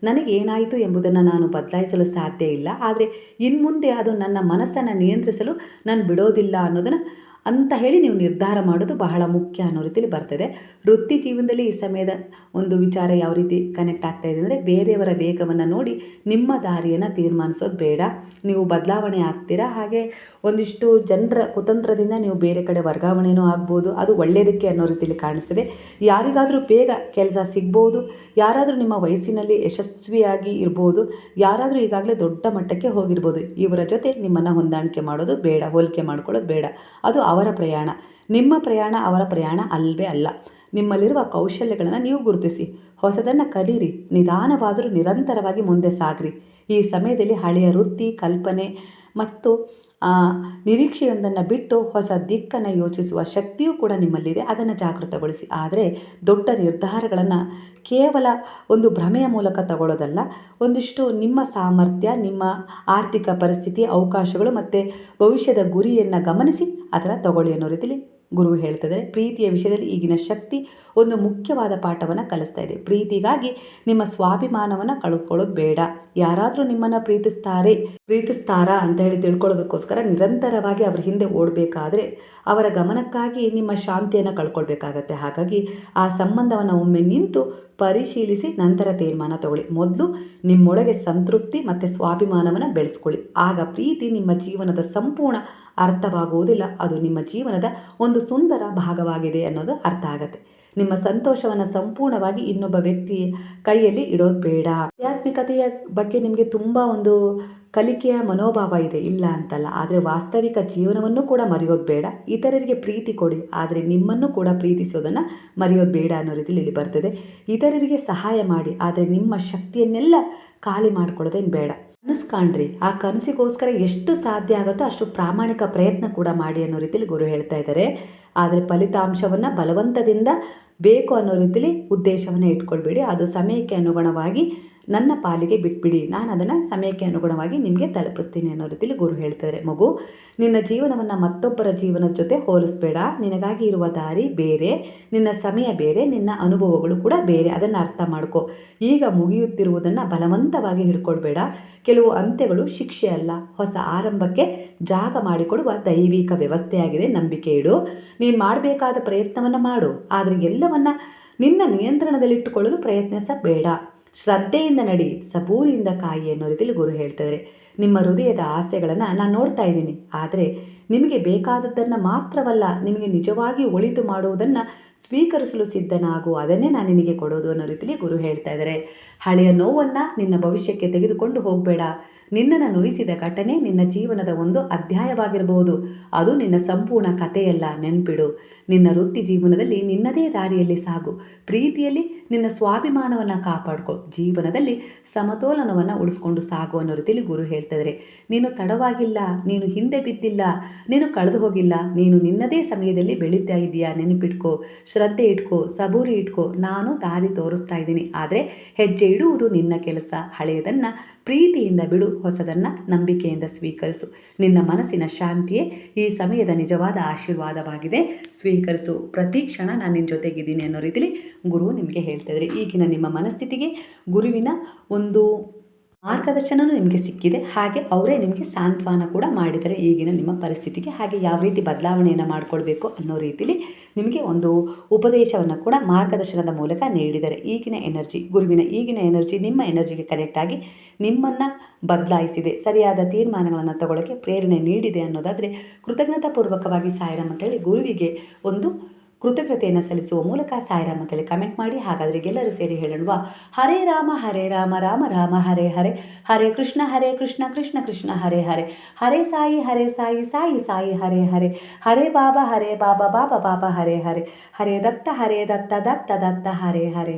ನನಗೇನಾಯಿತು ಎಂಬುದನ್ನು ನಾನು ಬದಲಾಯಿಸಲು ಸಾಧ್ಯ ಇಲ್ಲ, ಆದರೆ ಇನ್ಮುಂದೆ ಅದು ನನ್ನ ಮನಸ್ಸನ್ನು ನಿಯಂತ್ರಿಸಲು ನಾನು ಬಿಡೋದಿಲ್ಲ ಅನ್ನೋದನ್ನು ಅಂತ ಹೇಳಿ ನೀವು ನಿರ್ಧಾರ ಮಾಡೋದು ಬಹಳ ಮುಖ್ಯ ಅನ್ನೋ ರೀತಿಯಲ್ಲಿ ಬರ್ತದೆ. ವೃತ್ತಿ ಜೀವನದಲ್ಲಿ ಈ ಸಮಯದ ಒಂದು ವಿಚಾರ ಯಾವ ರೀತಿ ಕನೆಕ್ಟ್ ಆಗ್ತಾ ಇದೆ ಅಂದರೆ, ಬೇರೆಯವರ ವೇಗವನ್ನು ನೋಡಿ ನಿಮ್ಮ ದಾರಿಯನ್ನು ತೀರ್ಮಾನಿಸೋದು ಬೇಡ. ನೀವು ಬದಲಾವಣೆ ಆಗ್ತೀರಾ. ಹಾಗೆ ಒಂದಿಷ್ಟು ಜನರ ಕುತಂತ್ರದಿಂದ ನೀವು ಬೇರೆ ಕಡೆ ವರ್ಗಾವಣೆಯೂ ಆಗ್ಬೋದು. ಅದು ಒಳ್ಳೆಯದಕ್ಕೆ ಅನ್ನೋ ರೀತಿಯಲ್ಲಿ ಕಾಣಿಸ್ತದೆ. ಯಾರಿಗಾದರೂ ಬೇಗ ಕೆಲಸ ಸಿಗ್ಬೋದು. ಯಾರಾದರೂ ನಿಮ್ಮ ವಯಸ್ಸಿನಲ್ಲಿ ಯಶಸ್ವಿಯಾಗಿ ಇರ್ಬೋದು. ಯಾರಾದರೂ ಈಗಾಗಲೇ ದೊಡ್ಡ ಮಟ್ಟಕ್ಕೆ ಹೋಗಿರ್ಬೋದು. ಇವರ ಜೊತೆ ನಿಮ್ಮನ್ನು ಹೊಂದಾಣಿಕೆ ಮಾಡೋದು ಬೇಡ, ಹೋಲಿಕೆ ಮಾಡ್ಕೊಳ್ಳೋದು ಬೇಡ. ಅದು ಅವರ ಪ್ರಯಾಣ. ನಿಮ್ಮ ಪ್ರಯಾಣ ಅವರ ಪ್ರಯಾಣ ಅಲ್ಲವೇ ಅಲ್ಲ. ನಿಮ್ಮಲ್ಲಿರುವ ಕೌಶಲ್ಯಗಳನ್ನು ನೀವು ಗುರುತಿಸಿ ಹೊಸದನ್ನು ಕಲೀರಿ. ನಿಧಾನವಾದರೂ ನಿರಂತರವಾಗಿ ಮುಂದೆ ಸಾಗ್ರಿ. ಈ ಸಮಯದಲ್ಲಿ ಹಳೆಯ ವೃತ್ತಿ, ಕಲ್ಪನೆ ಮತ್ತು ನಿರೀಕ್ಷೆಯೊಂದನ್ನು ಬಿಟ್ಟು ಹೊಸ ದಿಕ್ಕನ್ನು ಯೋಚಿಸುವ ಶಕ್ತಿಯೂ ಕೂಡ ನಿಮ್ಮಲ್ಲಿದೆ. ಅದನ್ನು ಜಾಗೃತಗೊಳಿಸಿ. ಆದರೆ ದೊಡ್ಡ ನಿರ್ಧಾರಗಳನ್ನು ಕೇವಲ ಒಂದು ಭ್ರಮೆಯ ಮೂಲಕ ತಗೊಳ್ಳೋದಲ್ಲ, ಒಂದಿಷ್ಟು ನಿಮ್ಮ ಸಾಮರ್ಥ್ಯ, ನಿಮ್ಮ ಆರ್ಥಿಕ ಪರಿಸ್ಥಿತಿ, ಅವಕಾಶಗಳು ಮತ್ತು ಭವಿಷ್ಯದ ಗುರಿಯನ್ನು ಗಮನಿಸಿ ಅದರ ತಗೊಳ್ಳಿ ಅನ್ನೋ ರೀತಿಯಲ್ಲಿ ಗುರು ಹೇಳ್ತಿದ್ದಾರೆ. ಪ್ರೀತಿಯ ವಿಷಯದಲ್ಲಿ ಈಗಿನ ಶಕ್ತಿ ಒಂದು ಮುಖ್ಯವಾದ ಪಾಠವನ್ನು ಕಲಿಸ್ತಾ ಇದೆ. ಪ್ರೀತಿಗಾಗಿ ನಿಮ್ಮ ಸ್ವಾಭಿಮಾನವನ್ನು ಕಳ್ಕೊಳ್ಳೋದು ಬೇಡ. ಯಾರಾದರೂ ನಿಮ್ಮನ್ನು ಪ್ರೀತಿಸ್ತಾರಾ ಅಂತ ಹೇಳಿ ತಿಳ್ಕೊಳ್ಳೋದಕ್ಕೋಸ್ಕರ ನಿರಂತರವಾಗಿ ಅವ್ರ ಹಿಂದೆ ಓಡಬೇಕಾದ್ರೆ ಅವರ ಗಮನಕ್ಕಾಗಿ ನಿಮ್ಮ ಶಾಂತಿಯನ್ನು ಕಳ್ಕೊಳ್ಬೇಕಾಗತ್ತೆ. ಹಾಗಾಗಿ ಆ ಸಂಬಂಧವನ್ನು ಒಮ್ಮೆ ನಿಂತು ಪರಿಶೀಲಿಸಿ ನಂತರ ತೀರ್ಮಾನ ತಗೊಳ್ಳಿ. ಮೊದಲು ನಿಮ್ಮೊಳಗೆ ಸಂತೃಪ್ತಿ ಮತ್ತು ಸ್ವಾಭಿಮಾನವನ್ನು ಬೆಳೆಸ್ಕೊಳ್ಳಿ. ಆಗ ಪ್ರೀತಿ ನಿಮ್ಮ ಜೀವನದ ಸಂಪೂರ್ಣ ಅರ್ಥವಾಗುವುದಿಲ್ಲ, ಅದು ನಿಮ್ಮ ಜೀವನದ ಒಂದು ಸುಂದರ ಭಾಗವಾಗಿದೆ ಅನ್ನೋದು ಅರ್ಥ ಆಗುತ್ತೆ. ನಿಮ್ಮ ಸಂತೋಷವನ್ನು ಸಂಪೂರ್ಣವಾಗಿ ಇನ್ನೊಬ್ಬ ವ್ಯಕ್ತಿ ಕೈಯಲ್ಲಿ ಇಡೋದು ಬೇಡ. ಆಧ್ಯಾತ್ಮಿಕತೆಯ ಬಗ್ಗೆ ನಿಮಗೆ ತುಂಬ ಒಂದು ಕಲಿಕೆಯ ಮನೋಭಾವ ಇದೆ, ಇಲ್ಲ ಅಂತಲ್ಲ. ಆದರೆ ವಾಸ್ತವಿಕ ಜೀವನವನ್ನು ಕೂಡ ಮರೆಯೋದು ಬೇಡ. ಇತರರಿಗೆ ಪ್ರೀತಿ ಕೊಡಿ, ಆದರೆ ನಿಮ್ಮನ್ನು ಕೂಡ ಪ್ರೀತಿಸೋದನ್ನು ಮರೆಯೋದು ಬೇಡ ಅನ್ನೋ ರೀತಿಯಲ್ಲಿ ಇಲ್ಲಿ ಬರ್ತದೆ. ಇತರರಿಗೆ ಸಹಾಯ ಮಾಡಿ, ಆದರೆ ನಿಮ್ಮ ಶಕ್ತಿಯನ್ನೆಲ್ಲ ಖಾಲಿ ಮಾಡ್ಕೊಳ್ಳೋದೇನು ಬೇಡ. ಕನಸು ಕಾಣ್ರಿ. ಆ ಕನಸಿಗೋಸ್ಕರ ಎಷ್ಟು ಸಾಧ್ಯ ಆಗುತ್ತೋ ಅಷ್ಟು ಪ್ರಾಮಾಣಿಕ ಪ್ರಯತ್ನ ಕೂಡ ಮಾಡಿ ಅನ್ನೋ ರೀತಿಯಲ್ಲಿ ಗುರು ಹೇಳ್ತಾ ಇದ್ದಾರೆ. ಆದರೆ ಫಲಿತಾಂಶವನ್ನು ಬಲವಂತದಿಂದ ಬೇಕು ಅನ್ನೋ ರೀತಿಯಲ್ಲಿ ಉದ್ದೇಶವನ್ನು ಇಟ್ಕೊಳ್ಬೇಡಿ. ಅದು ಸಮಯಕ್ಕೆ ಅನುಗುಣವಾಗಿ ನನ್ನ ಪಾಲಿಗೆ ಬಿಟ್ಬಿಡಿ, ನಾನು ಅದನ್ನು ಸಮಯಕ್ಕೆ ಅನುಗುಣವಾಗಿ ನಿಮಗೆ ತಲುಪಿಸ್ತೀನಿ ಅನ್ನೋ ರೀತಿಯಲ್ಲಿ ಗುರು ಹೇಳ್ತಾರೆ. ಮಗು, ನಿನ್ನ ಜೀವನವನ್ನು ಮತ್ತೊಬ್ಬರ ಜೀವನದ ಜೊತೆ ಹೋಲಿಸ್ಬೇಡ. ನಿನಗಾಗಿ ಇರುವ ದಾರಿ ಬೇರೆ, ನಿನ್ನ ಸಮಯ ಬೇರೆ, ನಿನ್ನ ಅನುಭವಗಳು ಕೂಡ ಬೇರೆ. ಅದನ್ನು ಅರ್ಥ ಮಾಡ್ಕೊ. ಈಗ ಮುಗಿಯುತ್ತಿರುವುದನ್ನು ಬಲವಂತವಾಗಿ ಹಿಡ್ಕೊಳ್ಬೇಡ. ಕೆಲವು ಅಂತ್ಯಗಳು ಶಿಕ್ಷೆ ಅಲ್ಲ, ಹೊಸ ಆರಂಭಕ್ಕೆ ಜಾಗ ಮಾಡಿಕೊಡುವ ದೈವಿಕ ವ್ಯವಸ್ಥೆಯಾಗಿದೆ. ನಂಬಿಕೆ ಇಡು. ನೀನು ಮಾಡಬೇಕಾದ ಪ್ರಯತ್ನವನ್ನು ಮಾಡು, ಆದರೆ ಎಲ್ಲವನ್ನ ನಿನ್ನ ನಿಯಂತ್ರಣದಲ್ಲಿಟ್ಟುಕೊಳ್ಳಲು ಪ್ರಯತ್ನಿಸಬೇಡ. ಶ್ರದ್ಧೆಯಿಂದ ನಡಿ, ಸಬೂರಿಯಿಂದ ಕಾಯಿ ಅನ್ನೋ ರೀತಿಯಲ್ಲಿ ಗುರು ಹೇಳ್ತಾರೆ. ನಿಮ್ಮ ಹೃದಯದ ಆಸೆಗಳನ್ನು ನಾನು ನೋಡ್ತಾ ಇದ್ದೀನಿ, ಆದರೆ ನಿಮಗೆ ಬೇಕಾದದ್ದನ್ನು ಮಾತ್ರವಲ್ಲ, ನಿಮಗೆ ನಿಜವಾಗಿ ಒಳಿತು ಮಾಡುವುದನ್ನು ಸ್ವೀಕರಿಸಲು ಸಿದ್ಧನಾಗು, ಅದನ್ನೇ ನಾನು ನಿನಗೆ ಕೊಡೋದು ಅನ್ನೋ ರೀತಿಯಲ್ಲಿ ಗುರು ಹೇಳ್ತಾ ಇದ್ದಾರೆ. ಹಳೆಯ ನೋವನ್ನು ನಿನ್ನ ಭವಿಷ್ಯಕ್ಕೆ ತೆಗೆದುಕೊಂಡು ಹೋಗಬೇಡ. ನಿನ್ನನ್ನು ನೋಯಿಸಿದ ಘಟನೆ ನಿನ್ನ ಜೀವನದ ಒಂದು ಅಧ್ಯಾಯವಾಗಿರಬಹುದು, ಅದು ನಿನ್ನ ಸಂಪೂರ್ಣ ಕಥೆಯಲ್ಲ. ನೆನಪಿಡು. ನಿನ್ನ ವೃತ್ತಿ ಜೀವನದಲ್ಲಿ ನಿನ್ನದೇ ದಾರಿಯಲ್ಲಿ ಸಾಗು. ಪ್ರೀತಿಯಲ್ಲಿ ನಿನ್ನ ಸ್ವಾಭಿಮಾನವನ್ನು ಕಾಪಾಡ್ಕೊ. ಜೀವನದಲ್ಲಿ ಸಮತೋಲನವನ್ನು ಉಳಿಸ್ಕೊಂಡು ಸಾಗು ಅನ್ನೋ ರೀತಿಯಲ್ಲಿ ಗುರು ಹೇಳ್ತಿದ್ದಾರೆ. ನೀನು ತಡವಾಗಿಲ್ಲ, ನೀನು ಹಿಂದೆ ಬಿದ್ದಿಲ್ಲ, ನೀನು ಕಳೆದು ಹೋಗಿಲ್ಲ. ನೀನು ನಿನ್ನದೇ ಸಮಯದಲ್ಲಿ ಬೆಳೀತಾ ಇದೆಯಾ. ನೆನಪಿಟ್ಕೋ, ಶ್ರದ್ಧೆ ಇಟ್ಕೋ, ಸಬೂರಿ ಇಟ್ಕೋ. ನಾನು ದಾರಿ ತೋರಿಸ್ತಾ ಇದ್ದೀನಿ, ಆದರೆ ಹೆಜ್ಜೆ ಇಡುವುದು ನಿನ್ನ ಕೆಲಸ. ಹಳೆಯದನ್ನು ಪ್ರೀತಿಯಿಂದ ಬಿಡು, ಹೊಸದನ್ನು ನಂಬಿಕೆಯಿಂದ ಸ್ವೀಕರಿಸು. ನಿನ್ನ ಮನಸ್ಸಿನ ಶಾಂತಿಯೇ ಈ ಸಮಯದ ನಿಜವಾದ ಆಶೀರ್ವಾದವಾಗಿದೆ. ಸ್ವೀಕರಿಸು. ಪ್ರತಿ ಕ್ಷಣ ನಾನು ನಿನ್ನ ಜೊತೆಗಿದ್ದೀನಿ ಅನ್ನೋ ರೀತಿಯಲ್ಲಿ ಗುರು ನಿಮಗೆ ಹೇಳ್ತಾಯಿದ್ದಾರೆ. ಈಗಿನ ನಿಮ್ಮ ಮನಸ್ಥಿತಿಗೆ ಗುರುವಿನ ಒಂದು ಮಾರ್ಗದರ್ಶನವೂ ನಿಮಗೆ ಸಿಕ್ಕಿದೆ. ಹಾಗೆ ಅವರೇ ನಿಮಗೆ ಸಾಂತ್ವನ ಕೂಡ ಮಾಡಿದ್ದಾರೆ ಈಗಿನ ನಿಮ್ಮ ಪರಿಸ್ಥಿತಿಗೆ. ಹಾಗೆ ಯಾವ ರೀತಿ ಬದಲಾವಣೆಯನ್ನು ಮಾಡಿಕೊಳ್ಬೇಕು ಅನ್ನೋ ರೀತಿಯಲ್ಲಿ ನಿಮಗೆ ಒಂದು ಉಪದೇಶವನ್ನು ಕೂಡ ಮಾರ್ಗದರ್ಶನದ ಮೂಲಕ ನೀಡಿದ್ದಾರೆ. ಈಗಿನ ಎನರ್ಜಿ, ಗುರುವಿನ ಈಗಿನ ಎನರ್ಜಿ ನಿಮ್ಮ ಎನರ್ಜಿಗೆ ಕನೆಕ್ಟ್ ಆಗಿ ನಿಮ್ಮನ್ನು ಬದಲಾಯಿಸಿದೆ, ಸರಿಯಾದ ತೀರ್ಮಾನಗಳನ್ನು ತಗೊಳ್ಳೋಕ್ಕೆ ಪ್ರೇರಣೆ ನೀಡಿದೆ ಅನ್ನೋದಾದರೆ ಕೃತಜ್ಞತಾಪೂರ್ವಕವಾಗಿ ಸಾಯಿರಾಮ್ ಅಂತೇಳಿ ಗುರುವಿಗೆ ಒಂದು ಕೃತಜ್ಞತೆಯನ್ನು ಸಲ್ಲಿಸುವ ಮೂಲಕ ಸಾಯಿರಾಮ್ ಅಂತೇಳಿ ಕಮೆಂಟ್ ಮಾಡಿ. ಹಾಗಾದರೆ ಎಲ್ಲರೂ ಸೇರಿ ಹೇಳೋಣವಾ? ಹರೇ ರಾಮ ರಾಮ ರಾಮ ಹರೇ ಹರೇ, ಹರೇ ಕೃಷ್ಣ ಕೃಷ್ಣ ಕೃಷ್ಣ ಹರೇ ಹರೇ, ಹರೇ ಸಾಯಿ ಸಾಯಿ ಸಾಯಿ ಹರೇ ಹರೇ, ಹರೇ ಬಾಬಾ ಬಾಬಾ ಬಾಬಾ ಹರೇ ಹರೇ, ಹರೇ ದತ್ತ ದತ್ತ ದತ್ತ ಹರೇ ಹರೇ.